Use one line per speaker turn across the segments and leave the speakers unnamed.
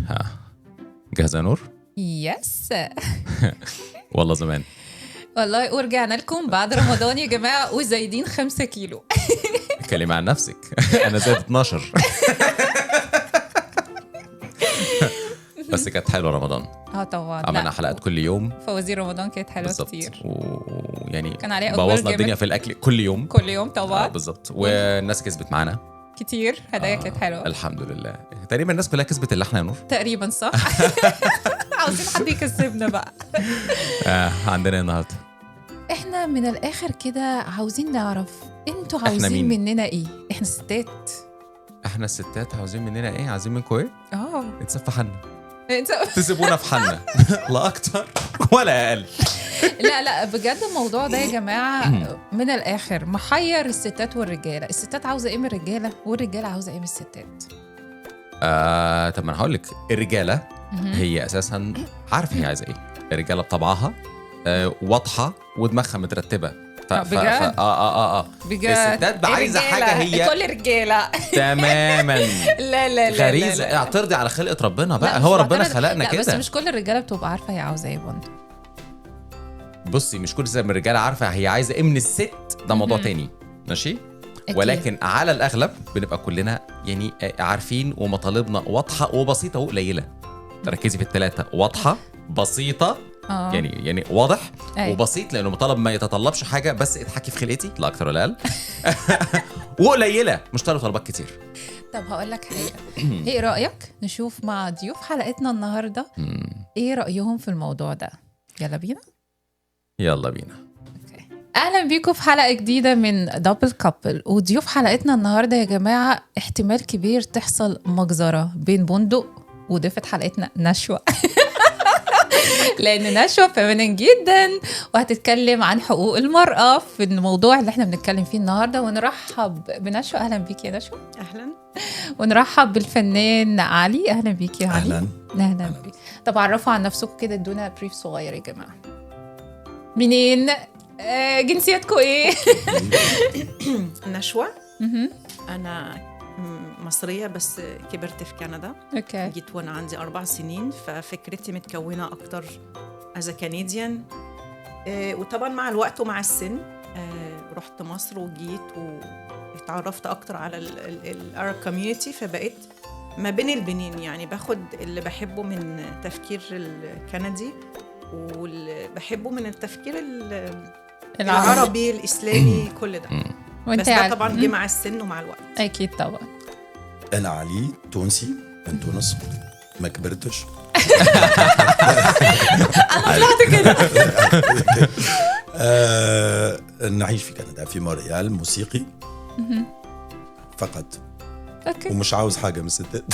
ها، جاهزة يا نور؟
يس.
والله زمان.
والله ورجعنا لكم بعد رمضان يا جماعة وزايدين 5 كيلو.
كلمة عن نفسك. أنا زاد 12. بس كانت حلوة رمضان.
طبعا
عملنا حلقات كل يوم.
فوازير رمضان كانت حلوة
بالظبط.
كتير.
ويعني
كان عليها إقبال
بوظنا
جامد.
الدنيا في الأكل كل يوم.
كل يوم طبعا.
بالظبط. والناس كسبت معانا
كتير هدايا كانت حلوة.
الحمد لله. تقريبا الناس كلها كسبت اللي احنا يا نور.
تقريبا صح. عاوزين حد يكسبنا بقى.
عندنا إيه النهارده؟
احنا من الاخر كده عاوزين نعرف انتوا
إحنا
عاوزين
مين؟
مننا ايه. احنا ستات.
احنا الستات عاوزين مننا ايه؟ عاوزين منكم ايه؟ نتصفى حالنا، تسيبونا في حالنا. لا اكتر ولا اقل.
لا بجد الموضوع ده يا جماعة من الآخر محير الستات والرجالة. الستات عاوزة إيه من الرجالة والرجالة عاوزة إيه من الستات.
طب ما انا هقول لك، الرجاله هي اساسا عارفه هي عايزه ايه. الرجاله بطبعها واضحه ودماغها مترتبه.
بجد؟ بجد
الستات بقى عايزه حاجه هي
كل رجالة.
تماما
لا
غريزه. اعترضي على خلقه ربنا بقى.
لا،
هو
مش
ربنا
معترض.
خلقنا
لا
كده.
بس مش كل الرجالة بتبقى عارفة هي عاوزة إيه برضه.
بصي، مش كل زي من الرجاله عارفه هي عايزه ايه من الست، ده موضوع تاني ماشي.
أكيد.
ولكن على الاغلب بنبقى كلنا يعني عارفين ومطالبنا واضحه وبسيطه وقليله. تركزي في الثلاثه: واضحه، بسيطه، يعني واضح وبسيط، لانه مطالب ما يتطلبش حاجه، بس اتحكي في خلقتي لا اكتر ولا اقل. وقليله، مش طالب طلبات كتير.
طب هقول لك حاجة. ايه رأيك نشوف مع ضيوف حلقتنا النهاردة ايه رأيهم في الموضوع ده؟ يلا بينا.
يلا بينا.
اهلا بيكم في حلقه جديده من دبل كابل. وضيوف حلقتنا النهارده يا جماعه احتمال كبير تحصل مجزره بين بندق وضيفه حلقتنا نشوى. لان نشوى فيمينين جدا وهتتكلم عن حقوق المراه في الموضوع اللي احنا بنتكلم فيه النهارده. ونرحب بنشوى. اهلا بيك يا نشوى.
اهلا.
ونرحب بالفنان علي. اهلا بيك يا علي.
اهلا
بيك. طب عرفوا عن نفسكم كده، ادونا بريف صغير يا جماعه. منين؟ جنسيتكم ايه؟
نشوى. أنا مصرية بس كبرت في كندا.
اوكي.
جيت وأنا عندي 4 سنين، ففكرتي متكونة أكتر as a Canadian. وطبعا مع الوقت ومع السن رحت مصر وجيت واتعرفت أكتر على العرب community، فبقيت ما بين البنين، يعني باخد اللي بحبه من تفكير الكندي واللي بحبه من التفكير العربي الإسلامي، كل ده. بس ده طبعا جه مع السن ومع الوقت.
أكيد طبعا.
أنا علي، تونسي من تونس، ما كبرتش.
أنا طلعت كده.
نعيش في كندا في مونريال، موسيقي فقط.
أوكي.
ومش عاوز حاجة من الستات.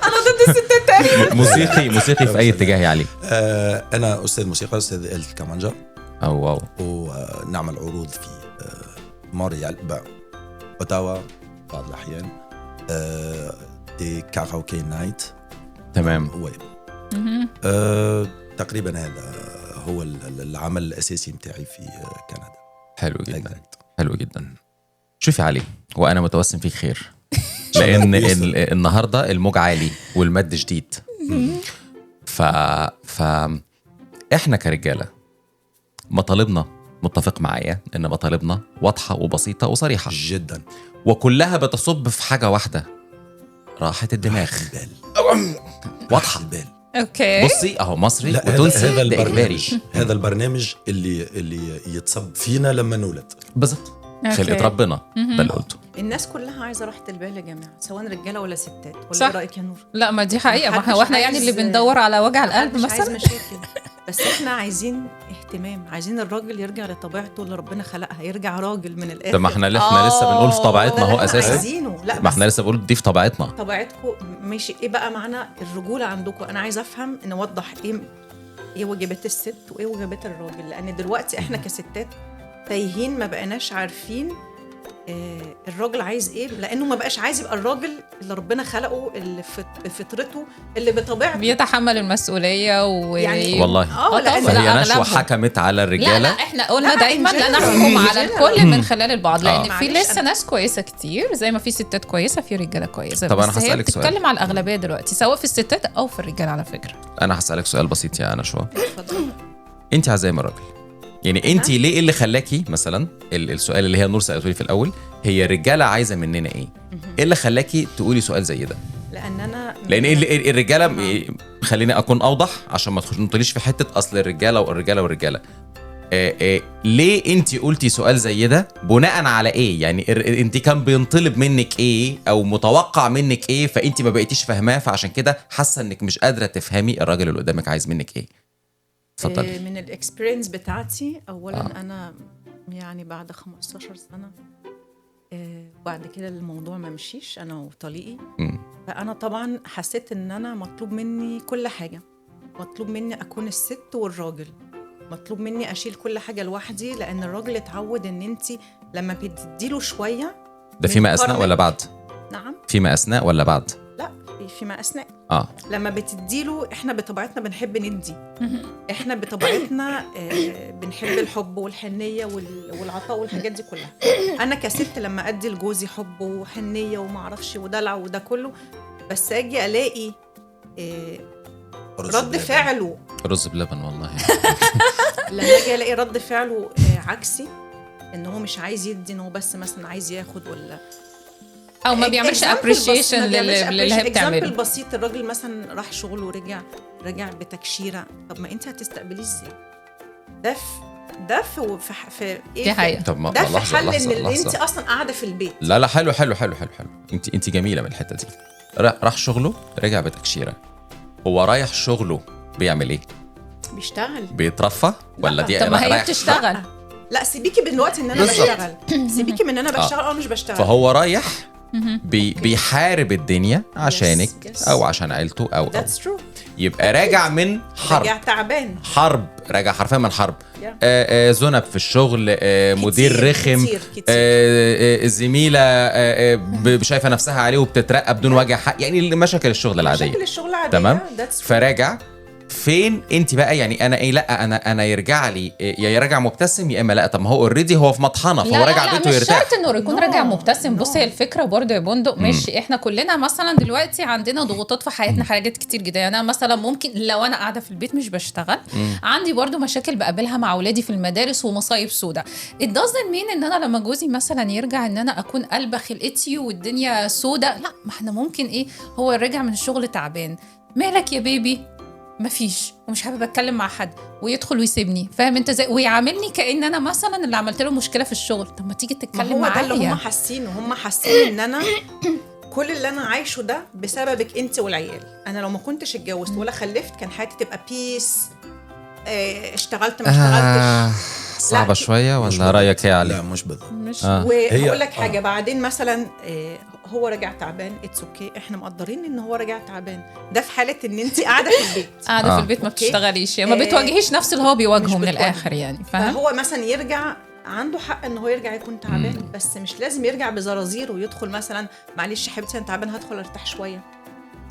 أنا ضد الستات تقريبا.
موسيقي في أي اتجاه يا علي؟
أنا أستاذ موسيقى، أستاذ آلة الكمانجا.
واو.
ونعمل عروض في مونريال، أوتاوا بعض الأحيان، دي كاراوكي نايت.
تمام.
تقريبا هذا هو العمل الأساسي متاعي في كندا.
حلو جدا. حلو جدا. شوفي علي، وأنا متوسم فيك خير. لأن النهاردة الموج عالي والمد شديد. إحنا كرجالة مطالبنا، متفق معايا إن مطالبنا واضحة وبسيطة وصريحة
جدا،
وكلها بتصب في حاجة واحدة: راحة الدماغ. واضحة.
اوكي.
بصي اهو مصري وتونسي،
هذا
ده إجباري.
هذا البرنامج اللي يتصب فينا لما نولد.
بالظبط. خلقة ربنا. ده اللي قلته.
الناس كلها عايزة راحة البال يا جماعة، سواء رجالة ولا ستات. ولا ايه رأيك يا نور؟
لا ما دي حقيقة. واحنا يعني اللي بندور على وجع القلب
مثلا.
مثلا.
مش عايز مشاكل، بس احنا عايزين اهتمام، عايزين الراجل يرجع لطبيعته اللي ربنا خلقها، يرجع راجل من الآخر.
ده ما احنا لسه بنقول في طبيعتنا هو اساسا.
عايزينه. لا
ما احنا لسه بنقول دي في طبيعتنا.
طبيعتكم ماشي. ايه بقى معنى الرجولة عندكم؟ انا عايزه افهم، نوضح ايه واجبات الست وايه واجبات الراجل، لان دلوقتي احنا كستات تايهين، ما بقيناش عارفين الراجل عايز ايه، لانه ما بقاش عايز يبقى الراجل اللي ربنا خلقه اللي بفطرته اللي بطبيعته
بيتحمل المسؤوليه
يعني
والله
لأن
هي نشوة حكمت على الرجاله.
لا احنا قلنا
لا،
دايما
in
لا
general.
نحكم على
in
الكل من خلال البعض، لان في
معلش
لسه ناس كويسه كتير زي ما في ستات كويسه في رجاله كويسه.
طب أنا
بس هي
هسألك سؤال.
بتتكلم على الاغلبيه دلوقتي سواء في الستات او في الرجال على فكره.
انا هسألك سؤال بسيط يا نشوة،
اتفضل.
انت عايزه ايه من الراجل؟ يعني انت ليه اللي خلاكي مثلا السؤال اللي هي نور سالته لي في الاول، هي الرجاله عايزه مننا ايه؟ ايه اللي خلاكي تقولي سؤال زي ده؟ لان الرجاله خليني اكون اوضح عشان ما تدخليش في حته اصل الرجاله والرجاله. ليه انت قلتي سؤال زي ده بناء على ايه؟ يعني انت كان بينطلب منك ايه او متوقع منك ايه فانت ما بقيتيش فاهماه، فعشان كده حاسه انك مش قادره تفهمي الراجل اللي قدامك عايز منك ايه؟ اتفضلي.
من الاكسبيرينس بتاعتي اولا انا يعني بعد 15 سنه بعد كده الموضوع ما مشيش انا وطليقي. فانا طبعا حسيت ان انا مطلوب مني كل حاجه، مطلوب مني اكون الست والراجل، مطلوب مني اشيل كل حاجه لوحدي، لان الراجل اتعود ان انت لما بتديله شويه.
ده فيما اثناء ولا بعد؟
نعم
فيما اثناء ولا بعد؟
لا فيما اثناء. لما بتديله، احنا بطبيعتنا بنحب ندي، احنا بطبيعتنا بنحب الحب والحنيه والعطاء والحاجات دي كلها. انا كست لما ادي لجوزي حب وحنيه وما اعرفش ودلع وده كله، بس اجي الاقي رد فعله
رز بلبن والله.
لما اجي الاقي رد فعله عكسي، ان هو مش عايز يدي، ان هو بس مثلا عايز ياخد ولا
او ما بيعملش appreciation للي هي بتعمله.
اكزامبل بسيط، الراجل مثلا راح شغله ورجع بتكشيره، طب ما انت هتستقبليه ازاي؟ ده في ايه؟
دي حقيقة.
طب ما
ده في حل ان
لحظة.
انت اصلا قاعده في البيت.
لا حلو. انت جميله من الحته دي. راح شغله رجع بتكشيره، هو رايح شغله بيعمل ايه؟
بيشتغل،
بيترفه ولا دي؟
طب ما هي بتشتغل.
لا سيبيكي من الوقت ان انا بشتغل، سيبيكي من انا بشتغل او مش بشتغل.
فهو رايح بيحارب الدنيا عشانك او عشان عيلته او يبقى راجع من حرب،
راجع تعبان،
راجع حرفيا من حرب. ذنب في الشغل، مدير رخم، زميله شايفه نفسها عليه وبتترقى بدون وجه حق، يعني مشاكل الشغل العاديه. تمام. فراجع فين انت بقى؟ يعني انا ايه؟ لا انا يرجع لي يا يرجع مبتسم يا اما لا. طب ما هو اوريدي هو في مطحنه، فهو راجع بيته يرتاح.
مش شرط انه يكون راجع مبتسم. بص هي الفكره برضه يا بندق، مش احنا كلنا مثلا دلوقتي عندنا ضغوطات في حياتنا، حاجات كتير جدا. يعني انا مثلا ممكن لو انا قاعده في البيت مش بشتغل، عندي برضه مشاكل بقابلها مع اولادي في المدارس ومصايب سودا. it doesn't mean ان انا لما جوزي مثلا يرجع ان انا اكون قلبه خلقتي والدنيا سودا. لا، ما احنا ممكن ايه، هو راجع من الشغل تعبان، مالك يا بيبي؟ مفيش، ومش حابب اتكلم مع حد، ويدخل ويسيبني، فاهم انت ازاي؟ ويعاملني كأن انا مثلا اللي عملت له مشكله في الشغل. طب ما تيجي تتكلم معايا.
هو ده اللي هم حاسين ان انا كل اللي انا عايشه ده بسببك انت والعيال. انا لو ما كنتش اتجوزت ولا خلفت كان حياتي تبقى بيس. اشتغلت ما اشتغلتش
صعبه شويه ولا رايك ايه علي؟
لا مش بالضبط.
وهقول لك حاجه بعدين مثلا هو راجع تعبان، اتس اوكي، احنا مقدرين ان هو راجع تعبان. ده في حاله ان انت قاعده في البيت.
قاعده في البيت ما بتشتغليش، ما بتواجهيش نفس اللي هو بيواجهه من الاخر يعني، فاهم؟
فهو مثلا يرجع عنده حق ان هو يرجع يكون تعبان، بس مش لازم يرجع بزرازير ويدخل مثلا معلش يا حبيبتي انا تعبان هدخل ارتاح شويه.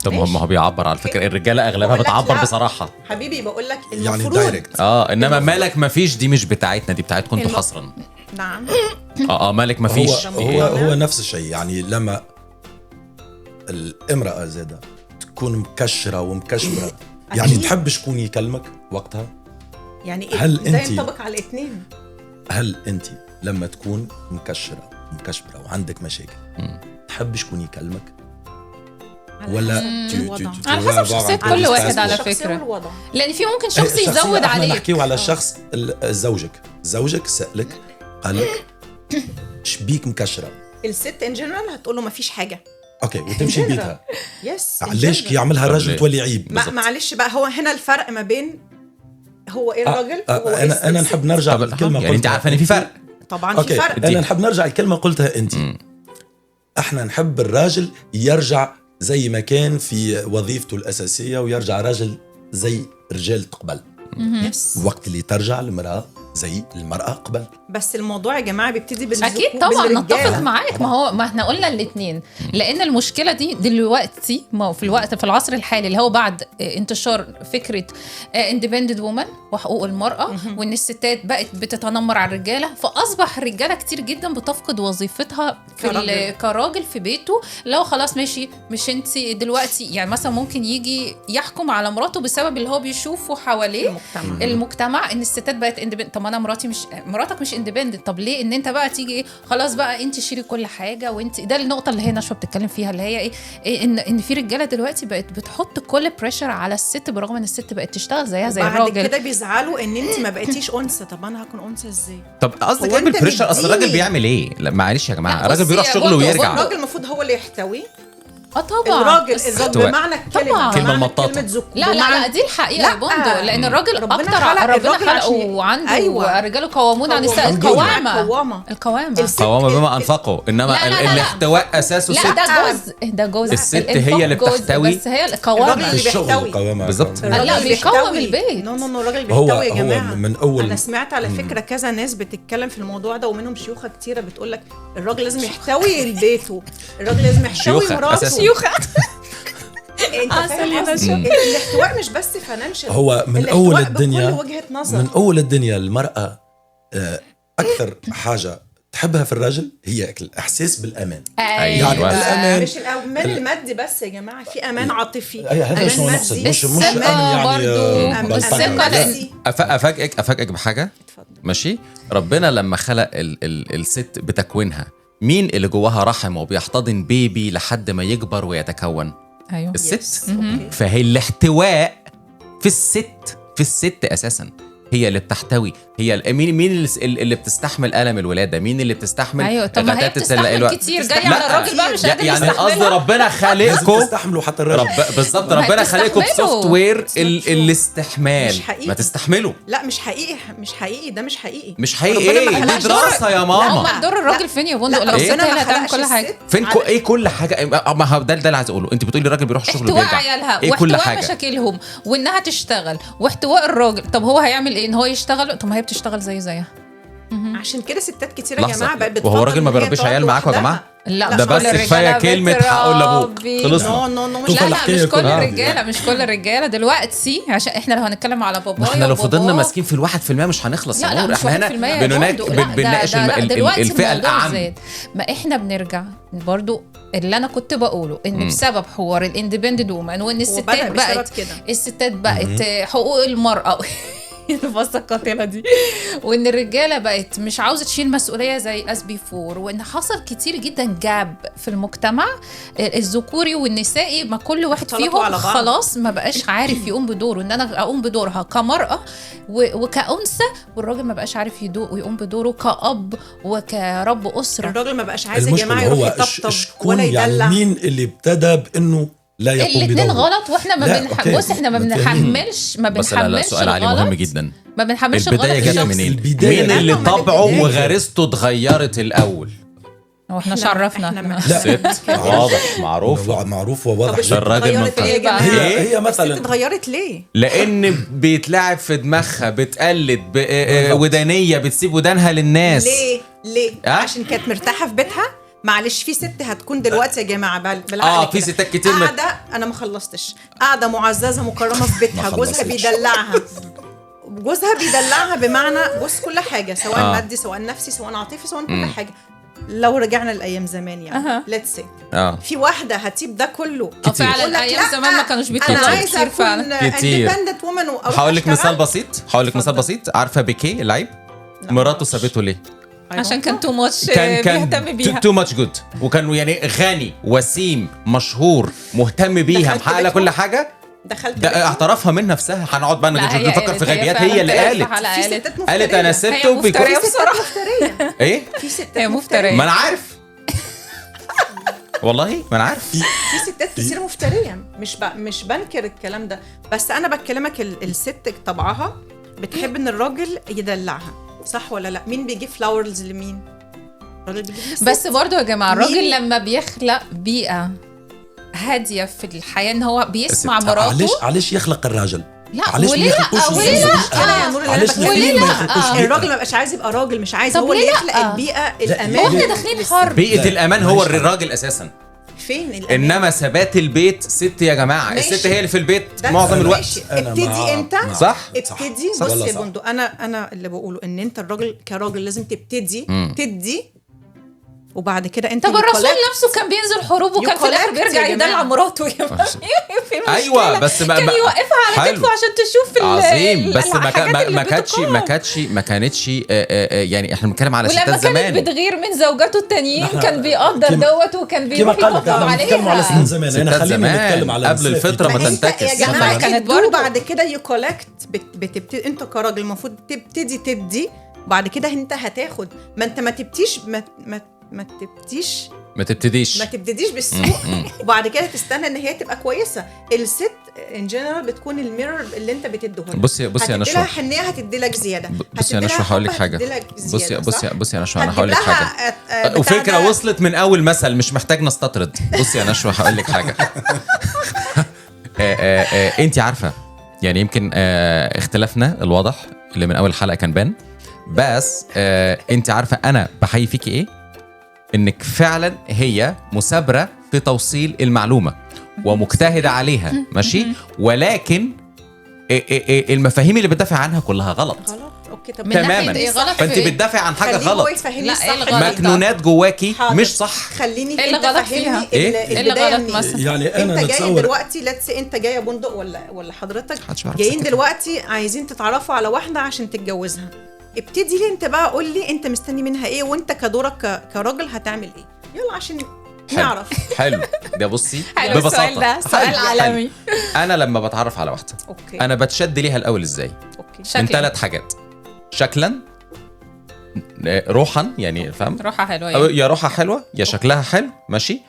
طب ما هو بيعبر على فكره، الرجاله اغلبها بتعبر بصراحه
حبيبي. بقول لك
يعني دايركت.
انما مالك ما فيش، دي مش بتاعتنا، دي بتاعتكم انتوا حصرا.
نعم.
مالك ما فيش.
هو نفس الشيء. يعني لما الامراه زاده تكون مكشره ومكشبره، يعني تحبش تكون يكلمك وقتها.
يعني
هل
ده
انت
ينطبق على الاثنين؟
هل انت لما تكون مكشره ومكشبره وعندك مشاكل تحبش تكون يكلمك ولا
على حسب شخصية كل واحد على فكرة؟ لأن في ممكن شخص يزود عليك.
نحكيه على الشخص. زوجك سألك قالك شبيك مكشرة،
الست ان جنرال هتقول له ما فيش حاجة،
اوكي، وتمشي بيتها.
يس.
ليش يعملها راجل تولي عيب؟
معلش بقى، هو هنا الفرق ما بين هو ايه الراجل
انا نحب نرجع للكلمة.
يعني انت عارفه ان في فرق.
طبعا في فرق.
انا نحب نرجع الكلمة قلتها انت. احنا نحب الراجل يرجع زي ما كان في وظيفته الأساسية، ويرجع راجل زي رجال تقبل. وقت اللي ترجع المرأة زي المرأة قبل.
بس الموضوع يا جماعه بيبتدي
اكيد طبعا نتفق معاك. ما احنا قلنا الاثنين، لان المشكله دي دلوقتي ما في الوقت في العصر الحالي اللي هو بعد انتشار فكره اندبندنت وومن وحقوق المراه، وان الستات بقت بتتنمر على الرجاله، فاصبح الرجاله كتير جدا بتفقد وظيفتها كراجل في بيته. لو خلاص ماشي مش انت دلوقتي، يعني مثلا ممكن يجي يحكم على مراته بسبب اللي هو بيشوفه حواليه المجتمع ان الستات بقت اندبندنت. طب انا مراتك مش اندبندنت، طب ليه ان انت بقى تيجي خلاص بقى انت شيلي كل حاجه وانت ده النقطه اللي هي نشوى بتتكلم فيها، اللي هي ايه ان في رجاله دلوقتي بقت بتحط كل بريشر على الست برغم ان الست بقت تشتغل زيها زي الراجل.
بعد كده بيزعلوا ان انت ما بقيتيش انثى. طب انا هكون انثى ازاي؟
طب قصدك ايه بالبريشر؟ اصل الراجل بيعمل ايه؟ لا معلش يا جماعه، الراجل بيروح شغله ويرجع.
الراجل المفروض هو اللي يحتوي.
طبعا
الراجل بمعنى الكلمه
المطاطه.
لا دي الحقيقه يا بوندو، لان الراجل ربنا خلقه وعنده الرجال قوامون عن النساء.
القوامه بما انفقوا، انما الاحتواء اساسه الست.
ده جزء
الست هي اللي بتحتوي،
بس هي القوامه
اللي بيحتوي
بالظبط.
لا بيقوم البيت.
نو الراجل بيحتوي يا جماعه.
من اول
انا سمعت على فكره كذا ناس بتتكلم في الموضوع ده، ومنهم شيوخه كتيره بتقول لك الراجل لازم يحتوي البيت، الراجل لازم يحتوي مراته. الاحتواء مش بس فاينانشال،
هو من اول الدنيا،
بكل وجهة نظر.
من اول الدنيا المرأة اكثر حاجة تحبها في الرجل هي الاحساس بالامان.
يعني
الامان
مش الامان المادي بس يا جماعه، في امان عاطفي.
هذا شنو نقصد؟ مش امن يعني
افاجئك بحاجه. ماشي، ربنا لما خلق الست بتكوينها، مين اللي جواها رحم وبيحتضن بيبي لحد ما يكبر ويتكون؟
أيوه.
الست. فهي الاحتواء في الست اساسا هي اللي بتحتوي، هي مين اللي بتستحمل ألم الولادة، مين اللي بتستحمل.
ايوه طب ما هي بتستحمل كتير، جاي على الراجل بقى مش قادر
يعني قصدي ربنا خالقكم
تستحملوا حتى الراجل.
بالظبط، ربنا خالقكم بسوفت وير الاستحمال. ما تستحملوا.
لا مش حقيقي ده مش حقيقي
ايه دي دراسة يا ماما.
لا دور الراجل فين يا بندق؟ لو الست هي اللي هتعمل كل حاجة.
فين ايه كل حاجة؟ ما هو ده اللي عايز اقوله. انت بتقولي الراجل بيروح الشغل وبيرجع،
عيالها
ايه كل
حاجة؟ مشاكلهم وانها تشتغل واحتواء الراجل. طب هو هيعمل ايه؟ ان هو يشتغل؟ طب ما هي بتشتغل زيها.
عشان كده ستات كتير يا جماعه بقت بتفضل.
وهو راجل ما بيربيش عيال معاكم يا جماعه؟
لا
ده بس كفايه كلمه هقول لابوك خلصنا.
لا مش كل الرجاله دلوقتي، عشان احنا لو هنتكلم على بابايا
احنا لو فضلنا ماسكين في 1% مش هنخلص.
لا
احنا هنا بنناقش الفئه الاعم.
ما احنا بنرجع برضو اللي انا كنت بقوله ان بسبب حوار الاندبندنت وومن، وان الستات بقت حقوق المراه الفصة القاتلة دي، وان الرجالة بقت مش عاوزة تشيل مسؤولية زي SB4، وان حصل كتير جدا جاب في المجتمع الذكوري والنسائي، ما كل واحد فيهم خلاص ما بقاش عارف يقوم بدوره، ان انا اقوم بدورها كمرأة وكأنثى، والراجل ما بقاش عارف يقوم بدوره كأب وكرب أسرة.
الراجل ما بقاش عايز يا جماعة يروح يطبطب ولا يدلع.
يعني مين اللي ابتدى بانه لا يقوم بدوره؟
الاثنين غلط، واحنا بص احنا ما بنحملش
لا سؤال عليه مهم جدا.
ما بنحملش
البداية جت منين؟ مين اللي طبعه وغريزته اتغيرت الاول؟
واحنا شرفنا
ست واضح
معروف وواضح.
الراجل
هي مثلا
اتغيرت ليه؟
لان بيتلعب في دماغها، بتقلد ودانيه، بتسيب ودانها للناس.
ليه؟ عشان كانت مرتاحه في بيتها. معلش في ست هتكون دلوقتي يا جماعه بالعقل
في ستات كتير
قاعده، انا ما خلصتش، قاعده معززه مكرمه في بيتها، جوزها بيدلعها بمعنى بص كل حاجه، سواء مادي سواء نفسي سواء عاطفي سواء كل حاجه. لو رجعنا لايام زمان يعني ليتس سي في واحده هتسيب ده كله
فعلا. ايام زمان ما كانوش بيطلعوا كتير فعلا
اندبندنت وومن.
هقول لك مثال بسيط. عارفه بيكي اللعيب؟ مراته سابته ليه؟
عشان كان تو ماتش بيهتم بيها،
تو ماتش جود، وكان يعني غني وسيم مشهور مهتم بيها، محقق كل حاجه. ده اعترافها من نفسها. هنقعد بقى نفكر في غيبيات. هي اللي قالت انا سبته
وبيكون
بصراحه
ايه
في ستات
هي مفتريه.
ما انا عارف والله، ما انا عارف
في ستات كتير مفتريه. مش بنكر الكلام ده، بس انا بكلمك الست طبعها بتحب ان الراجل يدلعها، صح ولا لا؟ مين بيجيب فلاورز لمين؟
بس برضو يا جماعه الراجل لما بيخلق بيئه هاديه في الحياه، ان هو بيسمع مراته.
علاش يخلق الراجل؟
لا
معلش
وليه
ما
لا
يخلقوش
وليه
الزوج.
لا
انا يا نور اللي انا
معلش
بتكلم
الاثنين
وليه
ما
لا؟
يخلقوش
الراجل
بيئة.
ما بقاش عايز يبقى راجل، مش عايز
طب
هو اللي
ليه
يخلق
لأ؟
البيئه
ما
الامان
احنا داخلين حرب.
بيئه
لا،
الامان هو
معلش.
الراجل اساسا.
فين الأمان؟
انما ثبات البيت ست يا جماعه،
ماشي.
الست هي اللي في البيت
ده
معظم الوقت.
ماشي.
أنا
ابتدي
مع-
انت
مع-
صح؟
ابتدي.
صح.
بص
والله
يا
صح.
بندق، انا اللي بقوله ان انت الراجل كراجل لازم تبتدي تدي، وبعد كده انت
طب الرسول
يكولكت.
نفسه كان بينزل حروب وكان في الاخر
يكولكت يا
بيرجع
جماعة.
يدلع مراته يا جماعه. في المشكلة.
ايوه بس
كان يوقفها على
حلو.
كتفه عشان تشوف
عظيم. بس
الحاجات اللي
ما كانتش
بتقام.
ما كانتش يعني احنا بنتكلم على
ولما
ستات
كانت
زمان.
بتغير من زوجاته التانيين
نحن-
كان بيقدر
كما-
دوت وكان
كما
بيروح
قالت
يطبطب
احنا بنتكلم على سنين
عليها.
زمان،
ستات
انا خلينا
زمان
نتكلم على
قبل
نساء في
الفطرة ما
تاريخ.
انت
تنتكس.
يا جماعه
كانت
كانت
برضه.
بعد كده يكولكت بتبتدي انت كراجل المفروض تبتدي تدي، بعد كده انت هتاخد. ما انت ما تبتديش
ما تبتديش.
ما تبتديش بالسوق وبعد كده تستنى ان هي تبقى كويسه. الست ان جنرال بتكون الميرور اللي انت بتديه لها.
بصي يا
هتدي
نشوى.
لها حنيه هتدي لك زياده.
بصي يا
هتدي لها
نشوى هقول لك
حب،
حاجه.
هتدي لك
بصي
زيادة، صح؟
بصي يا نشوى انا
هتجيب
هقول لك
لها،
حاجه.
بتاع
وفكره
ده.
وصلت من اول مثل، مش محتاج نستطرد. بصي يا نشوى هقول لك حاجه. انت عارفه يعني يمكن اختلافنا الواضح اللي من اول حلقه كان بان، بس انت عارفه انا بحيي فيكي ايه؟ انك فعلا هي مثابره في توصيل المعلومه ومجتهده عليها، ماشي؟ ولكن المفاهيم اللي بتدافع عنها كلها غلط
غلط. اوكي طب
من ناحية
تماما.
إيه غلط
فانت
في إيه؟
بتدافع عن حاجه
خليه هو
غلط.
يفهمني
لا،
الصح.
إيه الغلط؟
مكنونات جواكي
حاضر.
مش صح.
خليني
إيه اللي
انت
غلط
فهمني
فيها؟
إيه؟
إيه اللي
البدايه
غلط
منين.
مثلا؟
يعني انا
انت جاي
نتصور
دلوقتي انت جايه بندق ولا حضرتك
محدش بيعرف
جايين
يسكت.
دلوقتي عايزين تتعرفوا على واحده عشان تتجوزها. ابتدي لي انت بقى، قول لي انت مستني منها ايه، وانت كدورك كراجل هتعمل ايه. يلا عشان نعرف.
حلو ده. بصي
حلو السؤال ده، سؤال
حلو.
عالمي.
انا لما بتعرف على واحده
اوكي
انا بتشد ليها الاول ازاي؟
اوكي
من
شكلاً.
3 حاجات: شكلا، روحا، يعني فاهم؟
روحها حلوه
أو
يعني.
يا روحها حلوه يا شكلها حلو، ماشي؟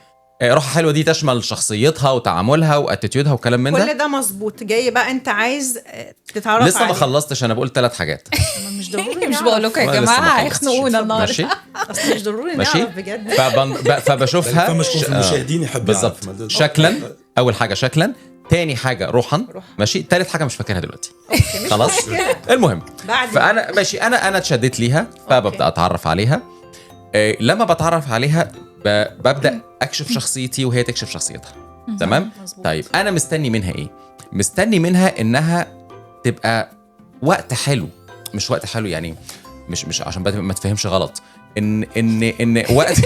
روحها حلوه دي تشمل شخصيتها وتعاملها واتيتيودها وكلام من
كل
ده.
ده مظبوط. جاي بقى انت عايز تتعرف
لسه ما
عليه.
خلصتش، انا بقول 3 حاجات.
مش ضروري
مش
نعرف.
بقول لكم يا
والله لسه ما
جماعه
خلصتش.
هيخنقونا النهارده.
ماشي
اصل مش ضروري
ماشي.
نعرف بجد.
فبشوفها
فما شكون في المشاهدين يحب
بالظبط.
يعرف.
شكلا، اول حاجه شكلا. تاني حاجه روحا، ماشي. تالت حاجه مش فاكرها دلوقتي.
أوكي، مش
خلاص
مشكلة.
المهم،
بعدين.
فانا ماشي، انا اتشدت ليها فببدا اتعرف عليها. لما بتعرف عليها ببدا اكشف شخصيتي وهي تكشف شخصيتها. تمام.
مظبوط.
طيب انا مستني منها ايه؟ مستني منها انها تبقى وقت حلو. مش وقت حلو يعني مش عشان ما تفهمش غلط، ان وقت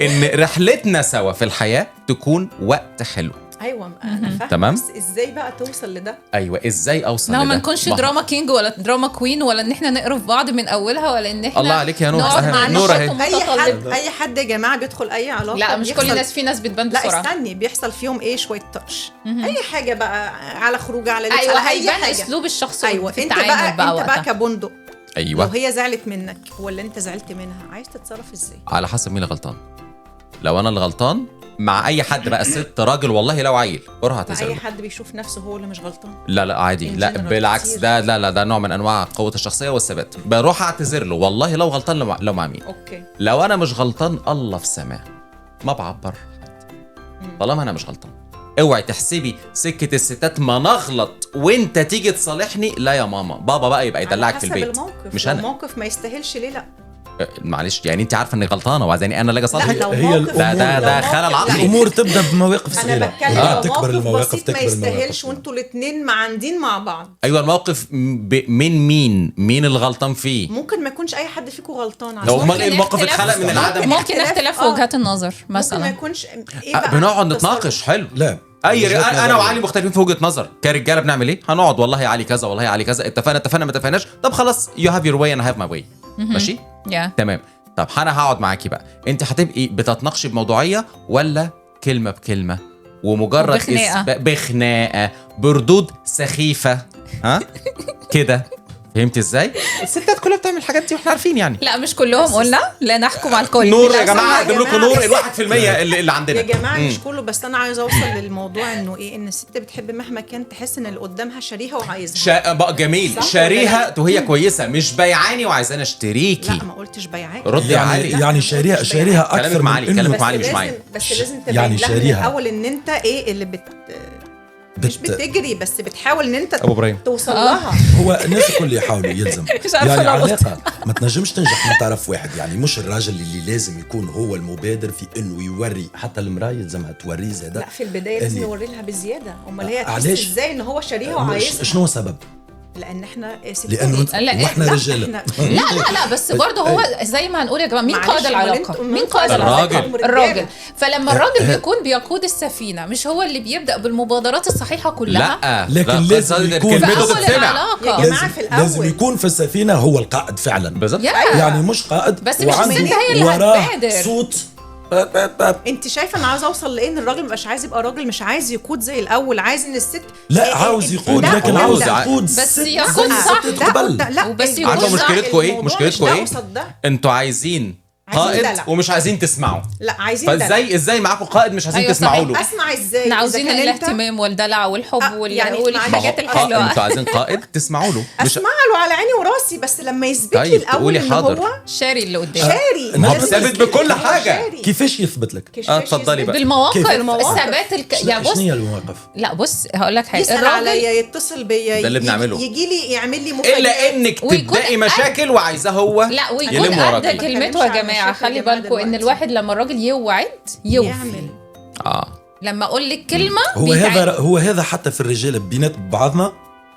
ان رحلتنا سوا في الحياه تكون وقت حلو.
ايوه انا فاهمه.
تمام.
بس ازاي بقى توصل لده؟
ايوه ازاي اوصل
لا
لده؟
ما نكونش
ما هو-
دراما كينج ولا دراما كوين، ولا ان احنا نقرف بعض من اولها، ولا ان احنا
الله عليك يا نور.
نقعد
أهلا.
مع
نور
نشاط
أهي.
ومتطلب.
اي حد يا جماعه بيدخل اي علاقه
لا مش كل
بيحصل-
الناس، في ناس بتبان
لا
بسرعه.
استني، بيحصل فيهم ايه شويه تاتش. اي حاجه بقى، على خروج، على لبس،
ايوه
على اي
هيبان
حاجه.
اسلوب الشخص
ايوه
في
انت
التعامل
بقى
وقتها.
كبندق. لو
ايوه
هي زعلت منك ولا انت زعلت منها، عايز تتصرف ازاي؟
على حسب مين اللي غلطان. لو انا اللي غلطان مع اي حد بقى، ست راجل والله لو عيل بروح
مع
اعتذر
اي
له.
حد بيشوف نفسه هو اللي مش غلطان.
لا عادي،
In
لا
general
بالعكس،
كتير.
ده نوع من انواع قوه الشخصيه والثبات. بروح اعتذر له والله لو غلطان، لو مع مين.
اوكي.
لو انا مش غلطان الله في سماه ما بعبر حد طالما انا مش غلطان. اوعي تحسبي سكه الستات ما نغلط وانت تيجي تصالحني. لا يا ماما، بابا بقى يبقى يدلعك في
على حسب
البيت،
الموقف.
مش
لو
انا.
موقف ما يستاهلش ليه لا؟
معلش يعني انت عارفه اني غلطانه وعايزاني انا اللي اجي
لا
اصالحك.
لو
هي
موقف
ده
لو
خلل
موقف-
عقلي.
لا.
الامور تبدا بمواقف
انا
صغيره.
بتكلم لو
تكبر
موقف
المواقف،
بسيط ما
تكبر
يستاهلش
المواقف.
وانتوا الاثنين معاندين مع بعض.
ايوه الموقف مين اللي غلطان فيه؟
ممكن ما يكونش اي حد فيكم غلطان على
لو
فكرة.
امال ايه الموقف اتخلق من العدم؟
ممكن اختلاف في وجهات النظر
ممكن ما
مثلا.
يكونش ايه بقى
بنقعد
تصرف؟
نتناقش. حلو.
لا
انا وعلي مختلفين في وجهه نظر كرجاله. بنعمل ايه؟ هنقعد والله يا علي كذا، والله يا علي كذا، اتفقنا ما اتفقناش، طب خلاص يو هاف يور واي انا هاف ماي واي. ماشي
يا
تمام. طب انا هقعد معاكي بقى، انت هتبقي بتتناقشي بموضوعيه ولا كلمه بكلمه ومجرد
وبخناقة.
بخناقه بردود سخيفه؟ ها كده فهمت ازاي؟ الستات كلها بتعمل الحاجات دي واحنا عارفين يعني.
لا مش كلهم، قلنا لا نحكم على الكل.
نور يا جماعه قدم لكم نور ال1% اللي عندنا
يا جماعه مش كله، بس انا عايزه اوصل للموضوع انه ايه، ان الست بتحب مهما كان تحس ان اللي قدامها شاريها وعايزها.
بقى جميل، شاريها وهي كويسه، مش بيعاني وعايزاني اشتريكي.
لا ما قلتش بيعاني،
ردي يا علي.
يعني شاريها اكثر
كلامك مع علي، كلامك مع علي مش معايا.
بس لازم تبين
يعني
لها
شاريها.
من الاول ان انت ايه اللي مش بتجري، بس بتحاول ان انت
أبو إبراهيم.
توصل لها.
هو الناس الكل يحاولوا يلزم
مش عارفة
يعني
العلاقة.
علاقة ما تنجمش تنجح من طرف واحد. يعني مش الراجل اللي لازم يكون هو المبادر في انه يوري، حتى المرأة يلزمها توري زيادة.
لا في البدايه لازم
إني-
نوري لها بزياده، امال هي تحس
علاش؟
ازاي ان هو شاريها وعايزها؟
شنو السبب؟
لان احنا ستات.
لانه
لا،
واحنا
لا،
رجاله.
لا بس برضه هو زي ما هنقول يا جماعه، مين
معلش،
قائد
أمال
العلاقه؟
انتوا-
مين قائد
الراجل.
العلاقه؟ الراجل. فلما الراجل بيكون بيقود السفينه، مش هو اللي بيبدا بالمبادرات الصحيحه كلها؟
لا
لكن
لا،
لازم
قصدي
يكون
في
كلمته
اول
تتسمع.
العلاقه.
يا جماعة في الأول.
لازم يكون في السفينة هو القائد فعلا.
بالظبط.
يعني مش قائد
بس مش
وعنده
الست هي اللي
وراه
هتبادر.
صوت
انت شايفه انا عايزه اوصل ليه؟ ان الراجل مش عايز يبقى راجل، مش عايز يقود زي الاول، عايز ان الست
لا عاوز يقود،
لا،
لكن
لا،
عاوز
لا.
يقود
بس
الست.
يكون
الست
صح.
تقبل.
لا
وبس
الموضوع-
يكون
عارفه
صح.
مشكلتكم ايه؟
الموضوع
مشكلتكم
مش ده
ايه؟
قصاد ده.
انتوا عايزين
عايزين
قائد
دلع.
ومش عايزين تسمعوا.
لا عايزين دلع.
فازاي معاكم قائد مش عايزين
أيوة
تسمعوا
صحيح.
له؟
اسمع ازاي؟
احنا
إذا
عاوزين
كان أنت-
الاهتمام والدلع والحب
يعني
والحاجات
معلش.
الحلوه.
انتوا عايزين قائد تسمعوا له، مش
اسمع له على عيني وراسي، بس لما يثبت لي
طيب،
الاول
تقولي
ان
حاضر.
هو
شاري اللي قدامي
شاري.
ما هو
لازم
ثابت
يثبت
بكل
إن هو
حاجة.
شاري.
كيفاش يثبت لك؟
كيفاش
اتفضلي
يثبت؟
بقى.
بالمواقف،
المواقف.
الثبات لا بص،
شنو هي المواقف؟
لا بص هقول لك حاجه.
يسأل عليا، يتصل بيا،
ده اللي بنعمله.
يجي لي يعمل لي مفاجأة.
الا انك
ويكون
تبداي مشاكل وعايزاه هو
لا ويكون
يلم
قد
وراكي.
كلمته يا جماعه. خلي بالكم ان الواحد لما الراجل يوعد يوفي.
يعمل.
لما اقول لك كلمه
هو هذا حتى في الرجال بينات بعضنا